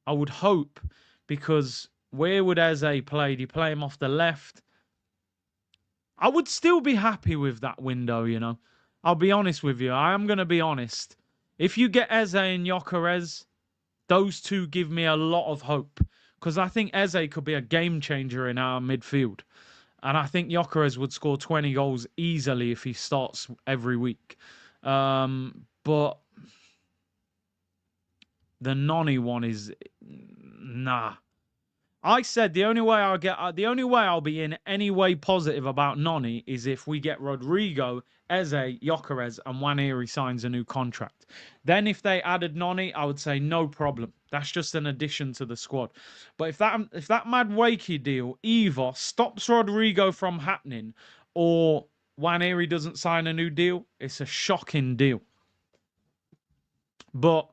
I would hope, because where would Eze play? Do you play him off the left? I would still be happy with that window, you know. I'll be honest with you. I am going to be honest. If you get Eze and Joarez, those two give me a lot of hope, because I think Eze could be a game changer in our midfield. And I think Joarez would score 20 goals easily if he starts every week. But the Noni one is nah. I said the only way I'll be in any way positive about Noni is if we get Rodrigo, Eze, Joarez, and Nwaneri signs a new contract. Then if they added Noni, I would say no problem. That's just an addition to the squad. But if that Madueke deal either stops Rodrigo from happening or Nwaneri doesn't sign a new deal, it's a shocking deal. But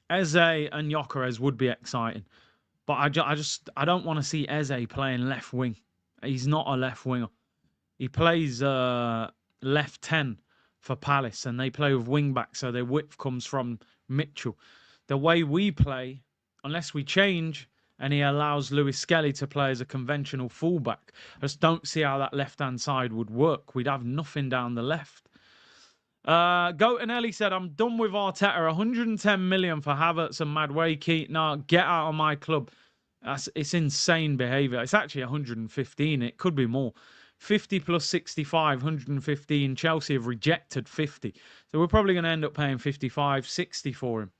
Eze and Joarez would be exciting. But I don't want to see Eze playing left wing. He's not a left winger. He plays left 10 for Palace, and they play with wing back, so their width comes from Mitchell. The way we play, unless we change, and he allows Lewis Skelly to play as a conventional fullback. I just don't see how that left-hand side would work. We'd have nothing down the left. Goatanelli said, I'm done with Arteta. 110 million for Havertz and Madueke. No, get out of my club. It's insane behaviour. It's actually 115. It could be more. 50 plus 65, 115. Chelsea have rejected 50. So we're probably going to end up paying 55, 60 for him.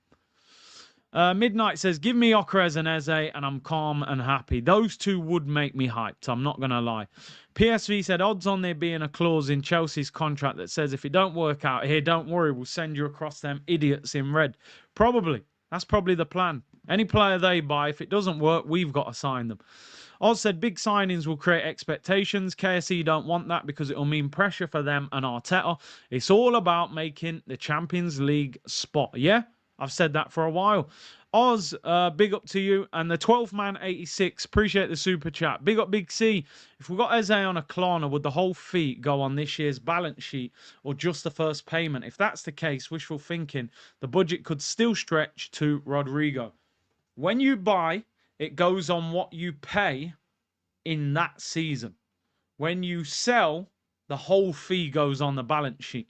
Midnight says, give me Joarez and Eze and I'm calm and happy. Those two would make me hyped. I'm not going to lie. PSV said, odds on there being a clause in Chelsea's contract that says if it don't work out here, don't worry, we'll send you across them idiots in red. Probably. That's probably the plan. Any player they buy, if it doesn't work, we've got to sign them. Oz said, big signings will create expectations. KSE don't want that because it will mean pressure for them and Arteta. It's all about making the Champions League spot. Yeah? I've said that for a while. Oz, big up to you. And the 12th man, 86. Appreciate the super chat. Big up, Big C. If we got Eze on a Klarna, would the whole fee go on this year's balance sheet or just the first payment? If that's the case, wishful thinking, the budget could still stretch to Rodrigo. When you buy, it goes on what you pay in that season. When you sell, the whole fee goes on the balance sheet.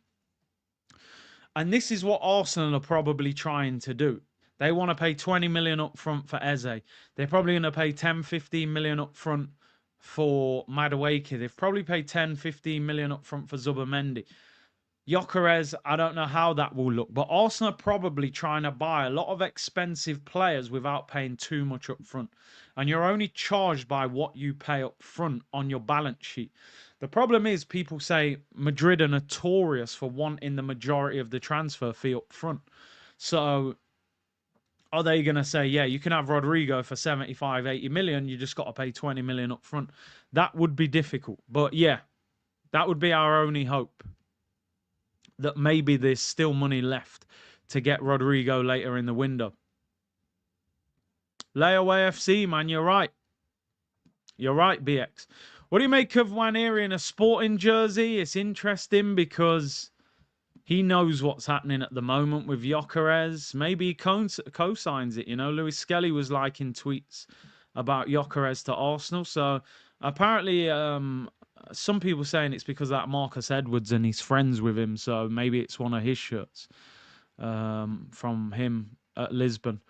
And this is what Arsenal are probably trying to do. They want to pay 20 million up front for Eze. They're probably going to pay 10, 15 million up front for Madueke. They've probably paid 10, 15 million up front for Zubimendi. Joarez, I don't know how that will look. But Arsenal are probably trying to buy a lot of expensive players without paying too much up front. And you're only charged by what you pay up front on your balance sheet. The problem is people say Madrid are notorious for wanting the majority of the transfer fee up front. So are they going to say, yeah, you can have Rodrigo for 75, 80 million. You just got to pay 20 million up front. That would be difficult. But yeah, that would be our only hope. That maybe there's still money left to get Rodrigo later in the window. Layaway FC, man, you're right. You're right, BX. What do you make of Waneri in a Sporting jersey? It's interesting because he knows what's happening at the moment with Joarez. Maybe he co-signs it, you know. Lewis Skelly was liking tweets about Joarez to Arsenal. So apparently some people saying it's because of that Marcus Edwards and he's friends with him. So maybe it's one of his shirts from him at Lisbon.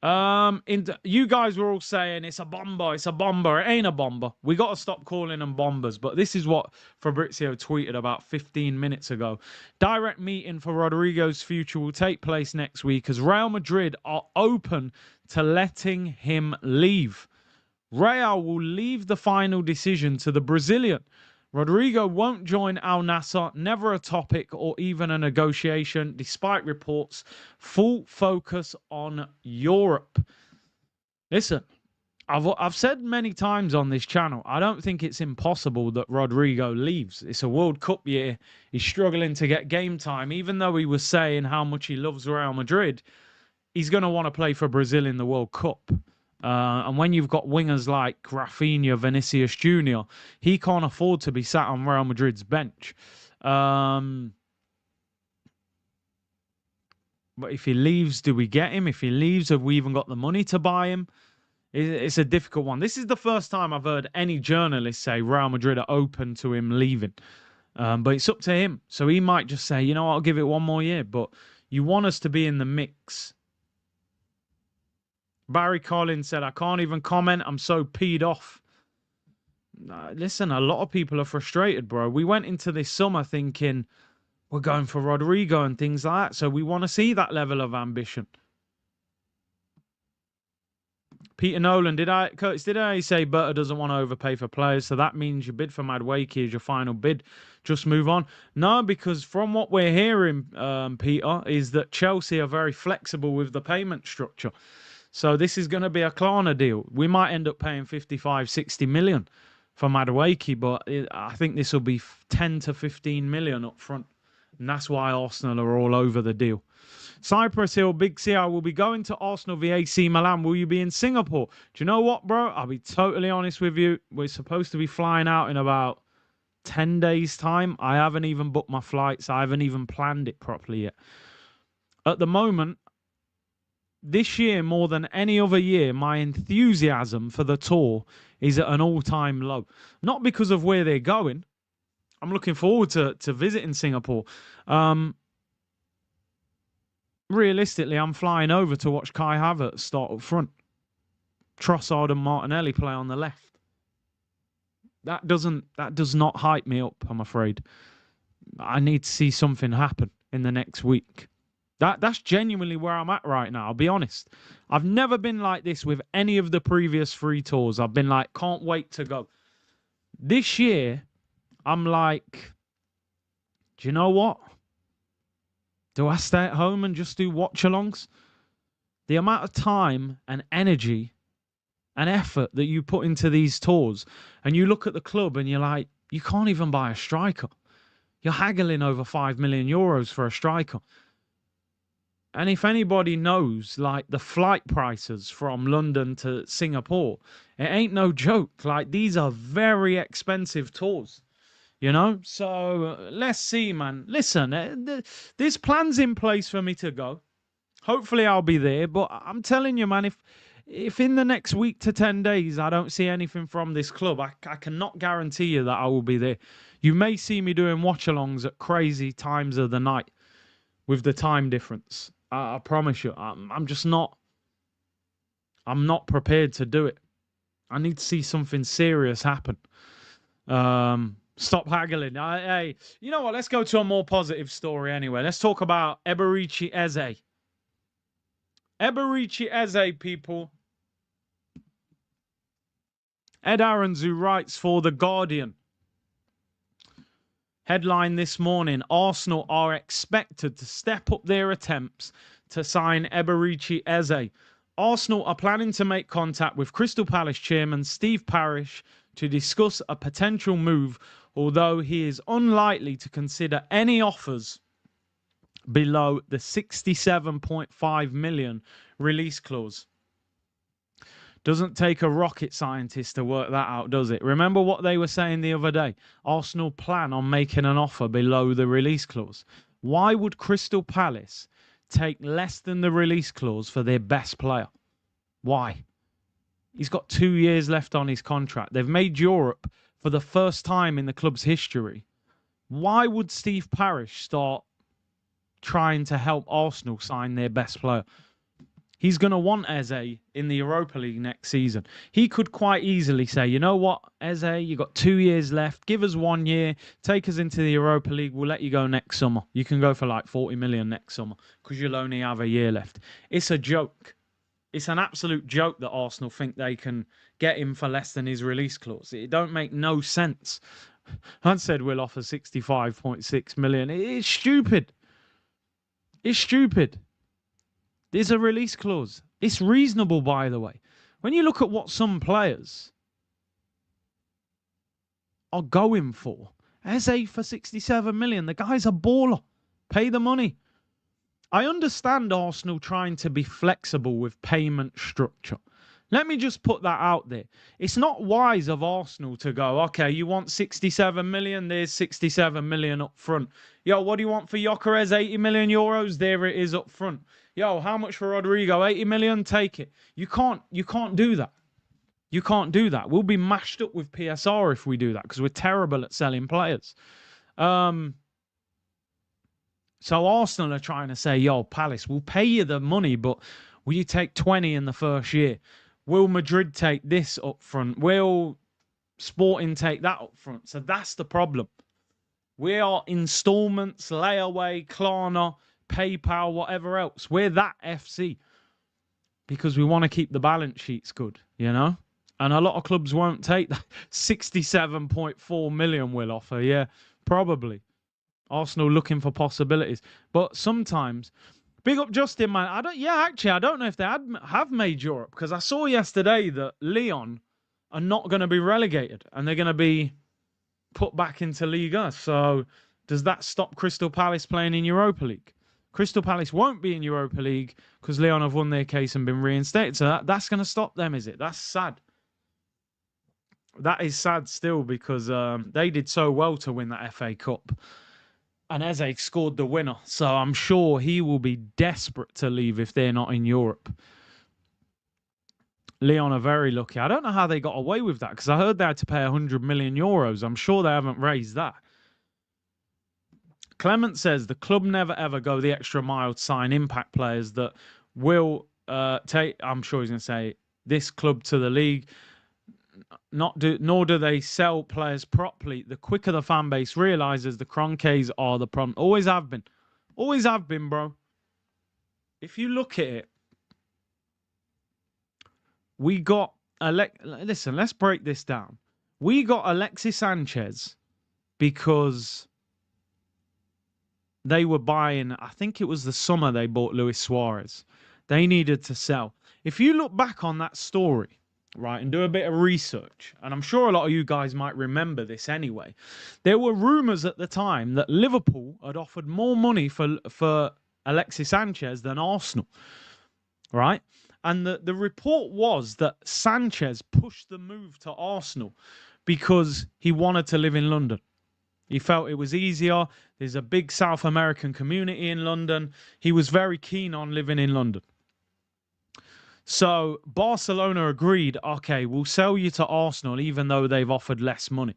You guys were all saying it's a bomber, it's a bomber. It ain't a bomber. We got to stop calling them bombers. But this is what Fabrizio tweeted about 15 minutes ago. Direct meeting for Rodrigo's future will take place next week as Real Madrid are open to letting him leave. Real will leave the final decision to the Brazilian. Rodrigo won't join Al Nassr, never a topic or even a negotiation, despite reports. Full focus on Europe. Listen, I've said many times on this channel, I don't think it's impossible that Rodrigo leaves. It's a World Cup year. He's struggling to get game time. Even though he was saying how much he loves Real Madrid, he's going to want to play for Brazil in the World Cup. And when you've got wingers like Rafinha, Vinicius Jr., he can't afford to be sat on Real Madrid's bench. But if he leaves, do we get him? If he leaves, have we even got the money to buy him? It's a difficult one. This is the first time I've heard any journalist say Real Madrid are open to him leaving. But it's up to him. So he might just say, you know, I'll give it one more year. But you want us to be in the mix. Barry Collins said, I can't even comment. I'm so peed off. Listen, a lot of people are frustrated, bro. We went into this summer thinking we're going for Rodrigo and things like that. So we want to see that level of ambition. Peter Nolan, Curtis, did I say Berta doesn't want to overpay for players? So that means your bid for Madueke is your final bid. Just move on. No, because from what we're hearing, Peter, is that Chelsea are very flexible with the payment structure. So this is going to be a Klarna deal. We might end up paying 55, 60 million for Madueke, but I think this will be 10 to 15 million up front. And that's why Arsenal are all over the deal. Cypress Hill, Big C, I will be going to Arsenal via AC Milan. Will you be in Singapore? Do you know what, bro? I'll be totally honest with you. We're supposed to be flying out in about 10 days' time. I haven't even booked my flights. I haven't even planned it properly yet. At the moment, this year, more than any other year, my enthusiasm for the tour is at an all-time low. Not because of where they're going. I'm looking forward to visiting Singapore. Realistically, I'm flying over to watch Kai Havertz start up front. Trossard and Martinelli play on the left. That does not hype me up, I'm afraid. I need to see something happen in the next week. That's genuinely where I'm at right now, I'll be honest. I've never been like this with any of the previous 3 tours. I've been like, can't wait to go. This year, I'm like, do you know what? Do I stay at home and just do watch-alongs? The amount of time and energy and effort that you put into these tours, and you look at the club and you're like, you can't even buy a striker. You're haggling over 5 million euros for a striker. And if anybody knows, like, the flight prices from London to Singapore, it ain't no joke. Like, these are very expensive tours, you know? So, let's see, man. Listen, there's plans in place for me to go. Hopefully I'll be there. But I'm telling you, man, if in the next week to 10 days I don't see anything from this club, I cannot guarantee you that I will be there. You may see me doing watch-alongs at crazy times of the night with the time difference. I promise you, I'm just not. I'm not prepared to do it. I need to see something serious happen. Stop haggling. Hey, you know what? Let's go to a more positive story anyway. Let's talk about Eberechi Eze. Eberechi Eze, people. Ed Aarons, who writes for The Guardian. Headline this morning, Arsenal are expected to step up their attempts to sign Eberechi Eze. Arsenal are planning to make contact with Crystal Palace chairman Steve Parish to discuss a potential move, although he is unlikely to consider any offers below the 67.5 million release clause. Doesn't take a rocket scientist to work that out, does it? Remember what they were saying the other day? Arsenal plan on making an offer below the release clause. Why would Crystal Palace take less than the release clause for their best player? Why? He's got 2 years left on his contract. They've made Europe for the first time in the club's history. Why would Steve Parish start trying to help Arsenal sign their best player? He's going to want Eze in the Europa League next season. He could quite easily say, you know what, Eze, you got 2 years left. Give us 1 year. Take us into the Europa League. We'll let you go next summer. You can go for like 40 million next summer because you'll only have a year left. It's a joke. It's an absolute joke that Arsenal think they can get him for less than his release clause. It don't make no sense. I said we'll offer 65.6 million. It's stupid. It's stupid. There's a release clause. It's reasonable, by the way. When you look at what some players are going for, Eze for 67 million, the guy's a baller. Pay the money. I understand Arsenal trying to be flexible with payment structure. Let me just put that out there. It's not wise of Arsenal to go, okay, you want 67 million, there's 67 million up front. Yo, what do you want for Joarez? 80 million euros? There it is up front. Yo, how much for Rodrigo? 80 million? Take it. You can't do that. You can't do that. We'll be mashed up with PSR if we do that because we're terrible at selling players. So Arsenal are trying to say, yo, Palace, we'll pay you the money, but will you take 20 in the first year? Will Madrid take this up front? Will Sporting take that up front? So that's the problem. We are installments, layaway, Klarna, PayPal, whatever else. We're that FC because we want to keep the balance sheets good, you know? And a lot of clubs won't take that. 67.4 million will offer, yeah, probably. Arsenal looking for possibilities. But sometimes, big up Justin, man. I don't know if they have made Europe because I saw yesterday that Lyon are not going to be relegated and they're going to be put back into Liga. So does that stop Crystal Palace playing in Europa League? Crystal Palace won't be in Europa League because Lyon have won their case and been reinstated. So that's going to stop them, is it? That's sad. That is sad still because they did so well to win that FA Cup. And Eze scored the winner. So I'm sure he will be desperate to leave if they're not in Europe. Lyon are very lucky. I don't know how they got away with that because I heard they had to pay 100 million euros. I'm sure they haven't raised that. Clement says the club never ever go the extra mile to sign impact players that will take. I'm sure he's going to say this club to the league. Nor do they sell players properly. The quicker the fan base realizes the Kroenkes are the problem. Always have been. Always have been, bro. If you look at it, we got listen, let's break this down. We got Alexis Sanchez because they were buying, I think it was the summer they bought Luis Suarez. They needed to sell. If you look back on that story, right, and do a bit of research, and I'm sure a lot of you guys might remember this anyway, there were rumours at the time that Liverpool had offered more money for Alexis Sanchez than Arsenal, right? And the report was that Sanchez pushed the move to Arsenal because he wanted to live in London. He felt it was easier. There's a big South American community in London. He was very keen on living in London. So Barcelona agreed, okay, we'll sell you to Arsenal even though they've offered less money.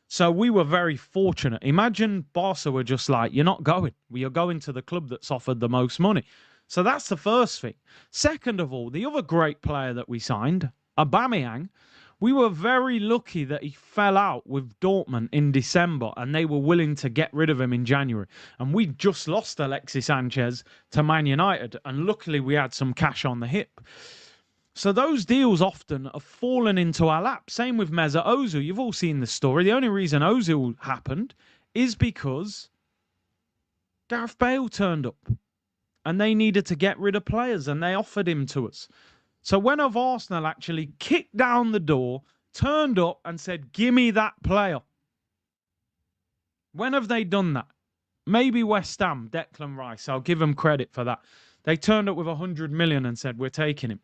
So we were very fortunate. Imagine Barca were just like, you're not going. We are going to the club that's offered the most money. So that's the first thing. Second of all, the other great player that we signed, Aubameyang, we were very lucky that he fell out with Dortmund in December and they were willing to get rid of him in January. And we just lost Alexis Sanchez to Man United. And luckily we had some cash on the hip. So those deals often have fallen into our lap. Same with Mesut Ozil. You've all seen the story. The only reason Ozil happened is because Gareth Bale turned up. And they needed to get rid of players and they offered him to us. So when have Arsenal actually kicked down the door, turned up and said, give me that player? When have they done that? Maybe West Ham, Declan Rice. I'll give them credit for that. They turned up with 100 million and said, we're taking him.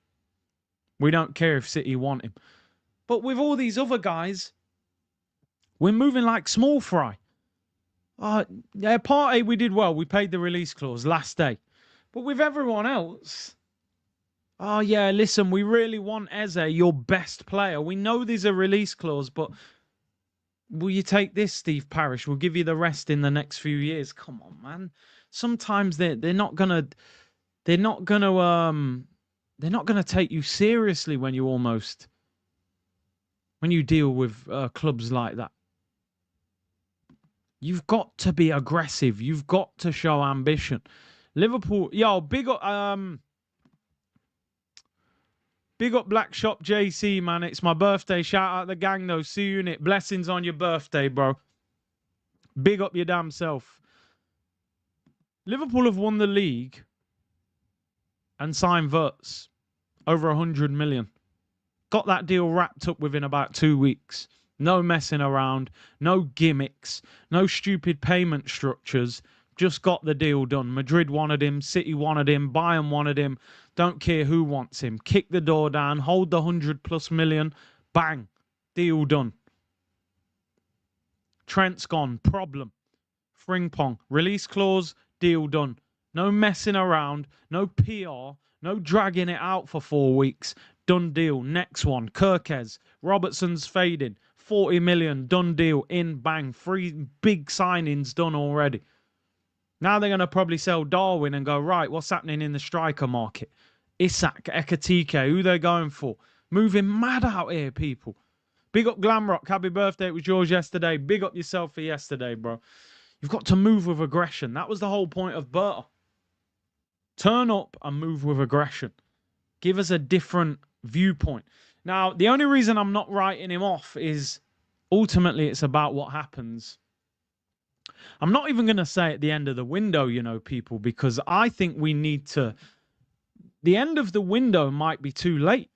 We don't care if City want him. But with all these other guys, we're moving like small fry. Yeah, part A, we did well. We paid the release clause last day. But with everyone else, oh, yeah, listen, we really want Eze, your best player. We know there's a release clause, but will you take this, Steve Parish? We'll give you the rest in the next few years. Come on, man. Sometimes they're not gonna take you seriously when you deal with clubs like that. You've got to be aggressive. You've got to show ambition. Liverpool, yo, big up Black Shop JC, man. It's my birthday. Shout out the gang, though. See you in it. Blessings on your birthday, bro. Big up your damn self. Liverpool have won the league and signed Wirtz over 100 million. Got that deal wrapped up within about 2 weeks. No messing around. No gimmicks. No stupid payment structures. Just got the deal done. Madrid wanted him. City wanted him. Bayern wanted him. Don't care who wants him. Kick the door down. Hold the 100+ million. Bang. Deal done. Trent's gone. Problem. Frimpong. Release clause. Deal done. No messing around. No PR. No dragging it out for 4 weeks. Done deal. Next one. Kirkez. Robertson's fading. 40 million. Done deal. In. Bang. 3 big signings done already. Now they're going to probably sell Darwin and go, right, what's happening in the striker market? Isak, Ekatike, who they're going for? Moving mad out here, people. Big up Glamrock. Happy birthday. It was yours yesterday. Big up yourself for yesterday, bro. You've got to move with aggression. That was the whole point of Berta. Turn up and move with aggression. Give us a different viewpoint. Now, the only reason I'm not writing him off is ultimately it's about what happens. I'm not even going to say at the end of the window, you know, people, because I think we need to... The end of the window might be too late.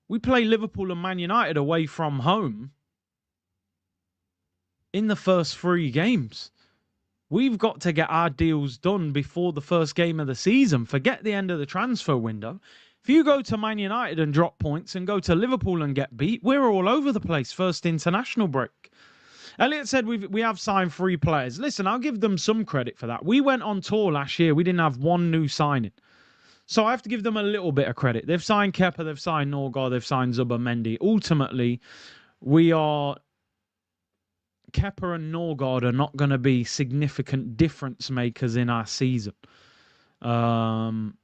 We play Liverpool and Man United away from home in the first 3 games. We've got to get our deals done before the first game of the season. Forget the end of the transfer window. If you go to Man United and drop points and go to Liverpool and get beat, we're all over the place first international break. Elliot said we have signed 3 players. Listen, I'll give them some credit for that. We went on tour last year. We didn't have one new signing. So I have to give them a little bit of credit. They've signed Kepa, they've signed Norgaard, they've signed Zubomendi. Ultimately, Kepa and Norgaard are not going to be significant difference makers in our season. Zubomendi,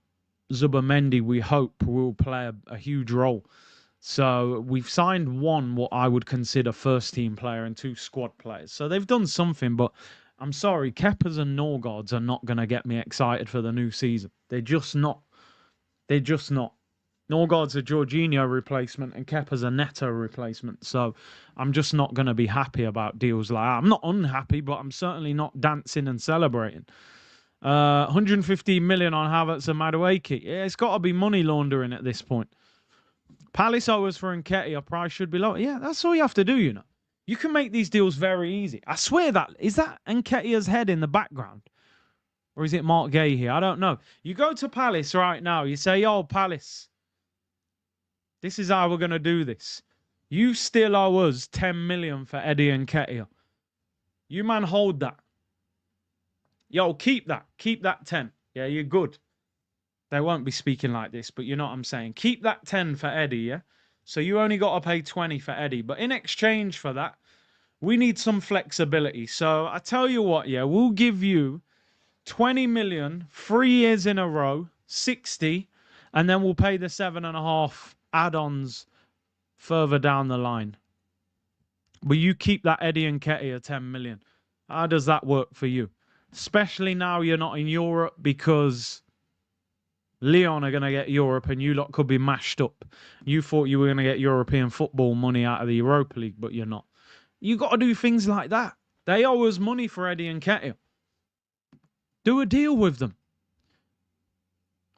we hope, will play a huge role. So we've signed 1 what I would consider first team player and 2 squad players. So they've done something, but I'm sorry, Kepas and Norgaards are not going to get me excited for the new season. They're just not. They're just not. Norgaard's a Jorginho replacement and Kepa's a Neto replacement. So I'm just not going to be happy about deals like that. I'm not unhappy, but I'm certainly not dancing and celebrating. 150 million on Havertz and Madueke. Yeah, it's got to be money laundering at this point. Palace owers for Nketiah, price should be low. Yeah, that's all you have to do, you know. You can make these deals very easy. I swear that. Is that Nketiah's head in the background? Or is it Mark Gay here? I don't know. You go to Palace right now. You say, yo, Palace, this is how we're going to do this. You still owe us 10 million for Eddie Nketiah. You, man, hold that. Yo, keep that. Keep that 10. Yeah, you're good. They won't be speaking like this, but you know what I'm saying. Keep that 10 for Eddie, yeah? So you only got to pay 20 for Eddie. But in exchange for that, we need some flexibility. So I tell you what, yeah, we'll give you 20 million, 3 years in a row, 60, and then we'll pay the 7.5 add-ons further down the line. But you keep that Eddie Nketiah 10 million. How does that work for you? Especially now you're not in Europe because Lyon are going to get Europe and you lot could be mashed up. You thought you were going to get European football money out of the Europa League, but you're not. You got to do things like that. They owe us money for Eddie Nketiah. Do a deal with them.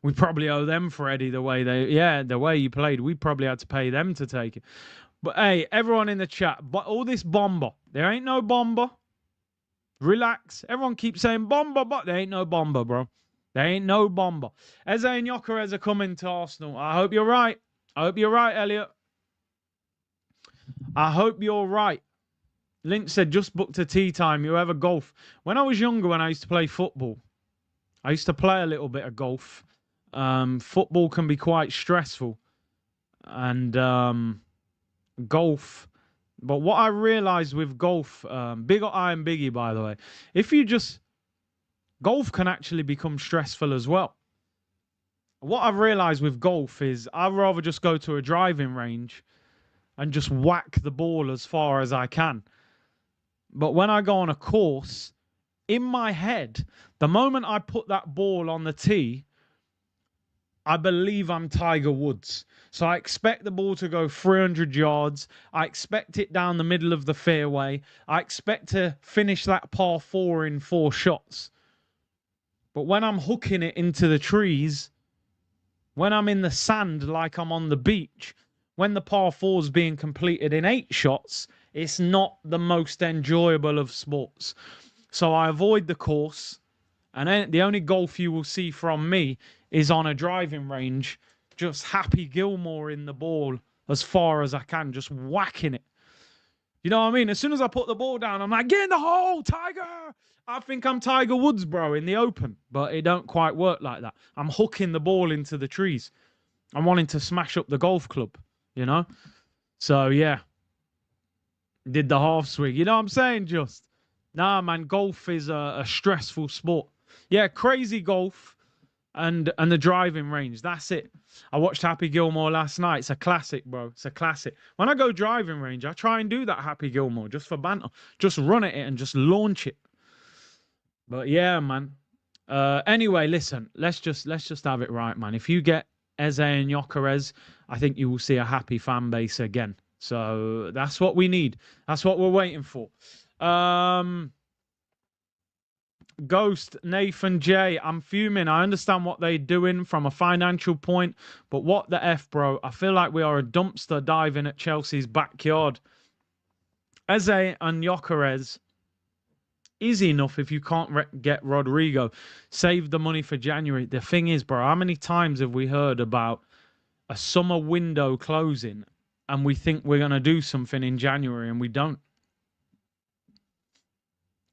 We probably owe them for Eddie the way he played. We probably had to pay them to take it. But hey, everyone in the chat, but all this bomber. There ain't no bomber. Relax. Everyone keeps saying bomber, but there ain't no bomber, bro. There ain't no bomber. Eze and Joarez are coming to Arsenal. I hope you're right. I hope you're right, Elliot. I hope you're right. Lynch said, just booked a tea time. You ever golf? When I was younger, when I used to play football, I used to play a little bit of golf. Football can be quite stressful. And golf. But what I realized with golf, big Iron Biggie, by the way, if you just... golf can actually become stressful as well. What I've realized with golf is I'd rather just go to a driving range and just whack the ball as far as I can. But when I go on a course, in my head, the moment I put that ball on the tee, I believe I'm Tiger Woods. So I expect the ball to go 300 yards. I expect it down the middle of the fairway. I expect to finish that par 4 in 4 shots. But when I'm hooking it into the trees, when I'm in the sand like I'm on the beach, when the par 4's being completed in 8 shots, it's not the most enjoyable of sports. So I avoid the course. And then the only golf you will see from me is on a driving range, just Happy Gilmore in the ball as far as I can, just whacking it. You know what I mean? As soon as I put the ball down, I'm like, get in the hole, Tiger! I think I'm Tiger Woods, bro, in the open. But it don't quite work like that. I'm hooking the ball into the trees. I'm wanting to smash up the golf club, you know? So, yeah. Did the half swing. You know what I'm saying, Just? Nah, man, golf is a stressful sport. Yeah, crazy golf and the driving range. That's it. I watched Happy Gilmore last night. It's a classic, bro. It's a classic. When I go driving range, I try and do that Happy Gilmore just for banter. Just run at it and just launch it. But yeah, man. Anyway, listen. Let's just have it right, man. If you get Eze and Joarez, I think you will see a happy fan base again. So that's what we need. That's what we're waiting for. Ghost, Nathan J. I'm fuming. I understand what they're doing from a financial point, but what the F, bro? I feel like we are a dumpster diving at Chelsea's backyard. Eze and Joarez is enough if you can't get Rodrigo. Save the money for January. The thing is, bro, how many times have we heard about a summer window closing and we think we're going to do something in January and we don't?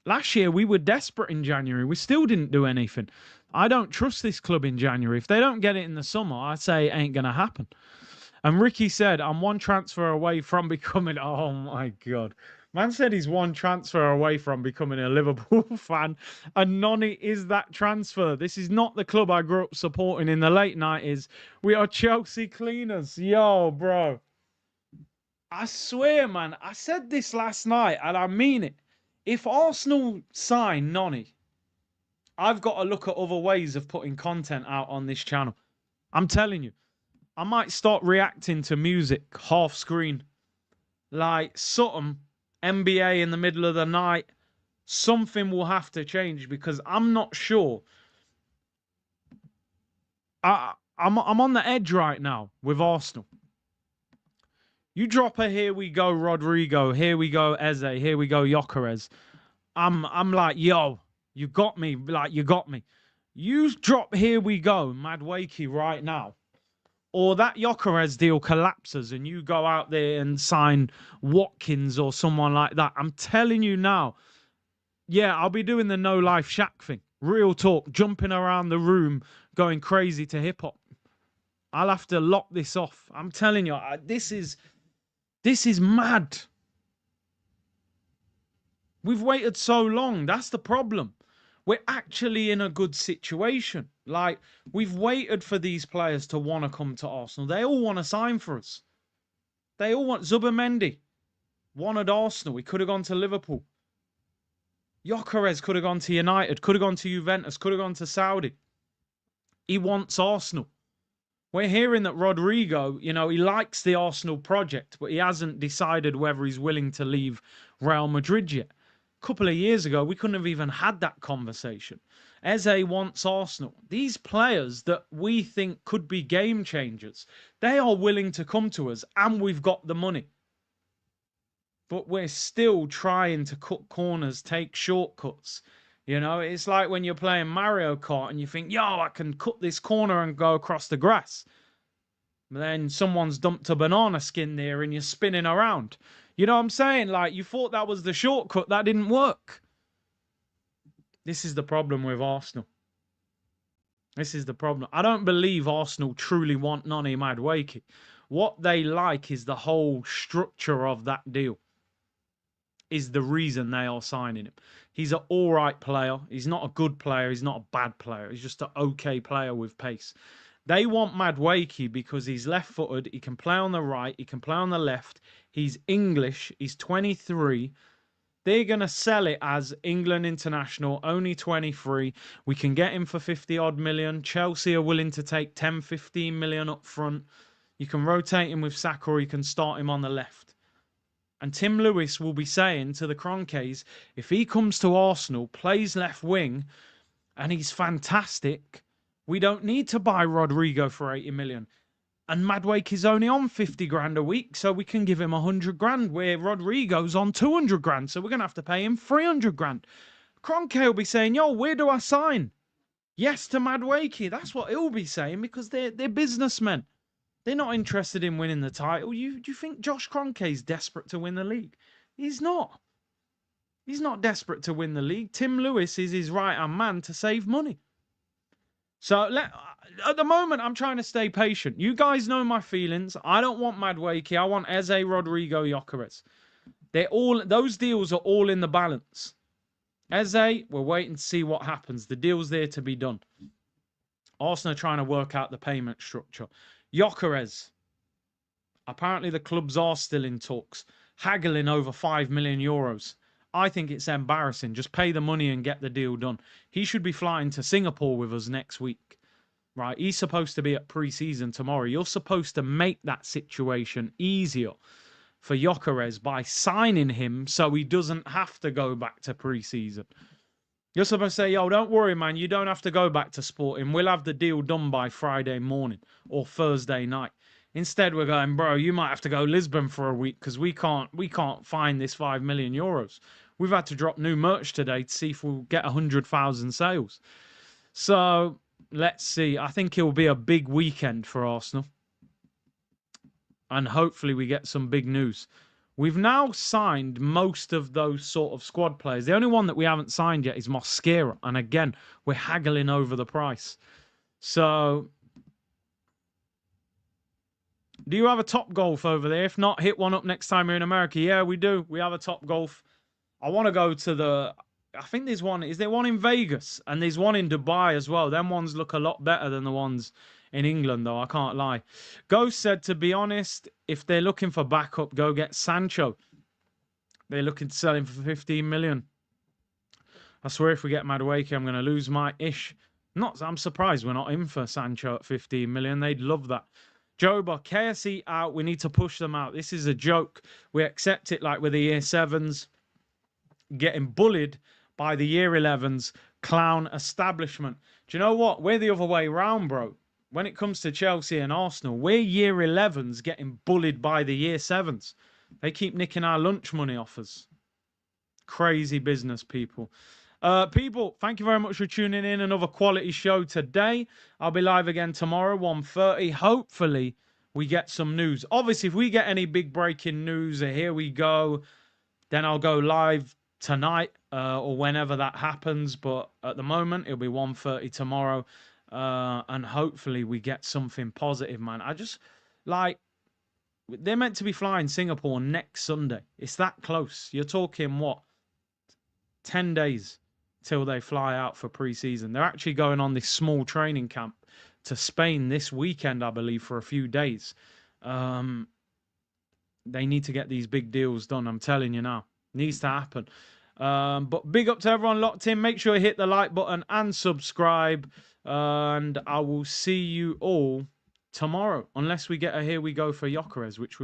Last year, we were desperate in January. We still didn't do anything. I don't trust this club in January. If they don't get it in the summer, I say it ain't going to happen. And Ricky said, I'm one transfer away from becoming... Oh, my God. Man said he's one transfer away from becoming a Liverpool fan. And Noni is that transfer. This is not the club I grew up supporting in the late 90s. We are Chelsea cleaners. Yo, bro. I swear, man. I said this last night, and I mean it. If Arsenal sign Noni, I've got to look at other ways of putting content out on this channel. I'm telling you. I might start reacting to music half screen. Like something, NBA in the middle of the night. Something will have to change because I'm not sure. I'm on the edge right now with Arsenal. You drop a here we go Rodrigo, here we go Eze, here we go Joarez. I'm like, yo, you got me, like you got me. You drop here we go Madueke right now. Or that Joarez deal collapses and you go out there and sign Watkins or someone like that. I'm telling you now, yeah, I'll be doing the no life Shaq thing. Real talk, jumping around the room, going crazy to hip hop. I'll have to lock this off. I'm telling you, this is mad. We've waited so long. That's the problem. We're actually in a good situation. Like, we've waited for these players to want to come to Arsenal. They all want to sign for us. They all want... Zubimendi wanted Arsenal. He could have gone to Liverpool. Joarez could have gone to United, could have gone to Juventus, could have gone to Saudi. He wants Arsenal. We're hearing that Rodrigo, you know, he likes the Arsenal project, but he hasn't decided whether he's willing to leave Real Madrid yet. A couple of years ago, we couldn't have even had that conversation. Eze wants Arsenal. These players that we think could be game changers, they are willing to come to us, and we've got the money. But we're still trying to cut corners, take shortcuts. You know, it's like when you're playing Mario Kart and you think, yo, I can cut this corner and go across the grass. But then someone's dumped a banana skin there and you're spinning around. You know what I'm saying? Like, you thought that was the shortcut. That didn't work. This is the problem with Arsenal. This is the problem. I don't believe Arsenal truly want Noni Madueke. What they like is the whole structure of that deal. Is the reason they are signing him. He's an all-right player. He's not a good player. He's not a bad player. He's just an okay player with pace. They want Madueke because he's left-footed. He can play on the right. He can play on the left. He's English. He's 23. They're going to sell it as England international, only 23. We can get him for 50-odd million. Chelsea are willing to take 10, 15 million up front. You can rotate him with Saka or you can start him on the left. And Tim Lewis will be saying to the Kroenkes, if he comes to Arsenal, plays left wing, and he's fantastic, we don't need to buy Rodrigo for 80 million. And Madueke is only on 50 grand a week, so we can give him 100 grand, where Rodrigo's on 200 grand, so we're going to have to pay him 300 grand. Kroenke will be saying, yo, where do I sign? Yes to Madueke. That's what he'll be saying, because they're businessmen. They're not interested in winning the title. Do you think Josh Kroenke is desperate to win the league? He's not. He's not desperate to win the league. Tim Lewis is his right-hand man to save money. So at the moment, I'm trying to stay patient. You guys know my feelings. I don't want Madueke. I want Eze, Rodrigo, Joarez. Those deals are all in the balance. Eze, we're waiting to see what happens. The deal's there to be done. Arsenal are trying to work out the payment structure. Joarez. Apparently the clubs are still in talks, haggling over 5 million euros. I think it's embarrassing. Just pay the money and get the deal done. He should be flying to Singapore with us next week. Right? He's supposed to be at pre-season tomorrow. You're supposed to make that situation easier for Joarez by signing him so he doesn't have to go back to pre-season. You're supposed to say, yo, don't worry, man. You don't have to go back to Sporting. We'll have the deal done by Friday morning or Thursday night. Instead, we're going, bro, you might have to go Lisbon for a week because we can't find this 5 million euros. We've had to drop new merch today to see if we'll get 100,000 sales. So let's see. I think it will be a big weekend for Arsenal. And hopefully we get some big news. We've now signed most of those sort of squad players. The only one that we haven't signed yet is Mosquera. And again, we're haggling over the price. So, do you have a Top Golf over there? If not, hit one up next time you're in America. Yeah, we do. We have a Top Golf. I want to go to the... I think there's one... Is there one in Vegas? And there's one in Dubai as well. Them ones look a lot better than the ones in England, though. I can't lie. Ghost said, to be honest, if they're looking for backup, go get Sancho. They're looking to sell him for 15 million. I swear if we get Madueke, I'm going to lose my ish. I'm surprised we're not in for Sancho at 15 million. They'd love that. Joba, KSE out. We need to push them out. This is a joke. We accept it like with the year 7s. Getting bullied by the year 11s. Clown establishment. Do you know what? We're the other way round, bro. When it comes to Chelsea and Arsenal, we're year 11s getting bullied by the year 7s. They keep nicking our lunch money off us. Crazy business, people. People, thank you very much for tuning in. Another quality show today. I'll be live again tomorrow, 1:30. Hopefully, we get some news. Obviously, if we get any big breaking news, here we go, then I'll go live tonight or whenever that happens. But at the moment, it'll be 1:30 tomorrow. And hopefully, we get something positive, man. I just, like, they're meant to be flying Singapore next Sunday. It's that close. You're talking, what, 10 days till they fly out for pre-season. They're actually going on this small training camp to Spain this weekend, I believe, for a few days. They need to get these big deals done. I'm telling you now. Needs to happen. But big up to everyone locked in. Make sure you hit the like button and subscribe. And I will see you all tomorrow. Unless we get a here we go for Joarez, which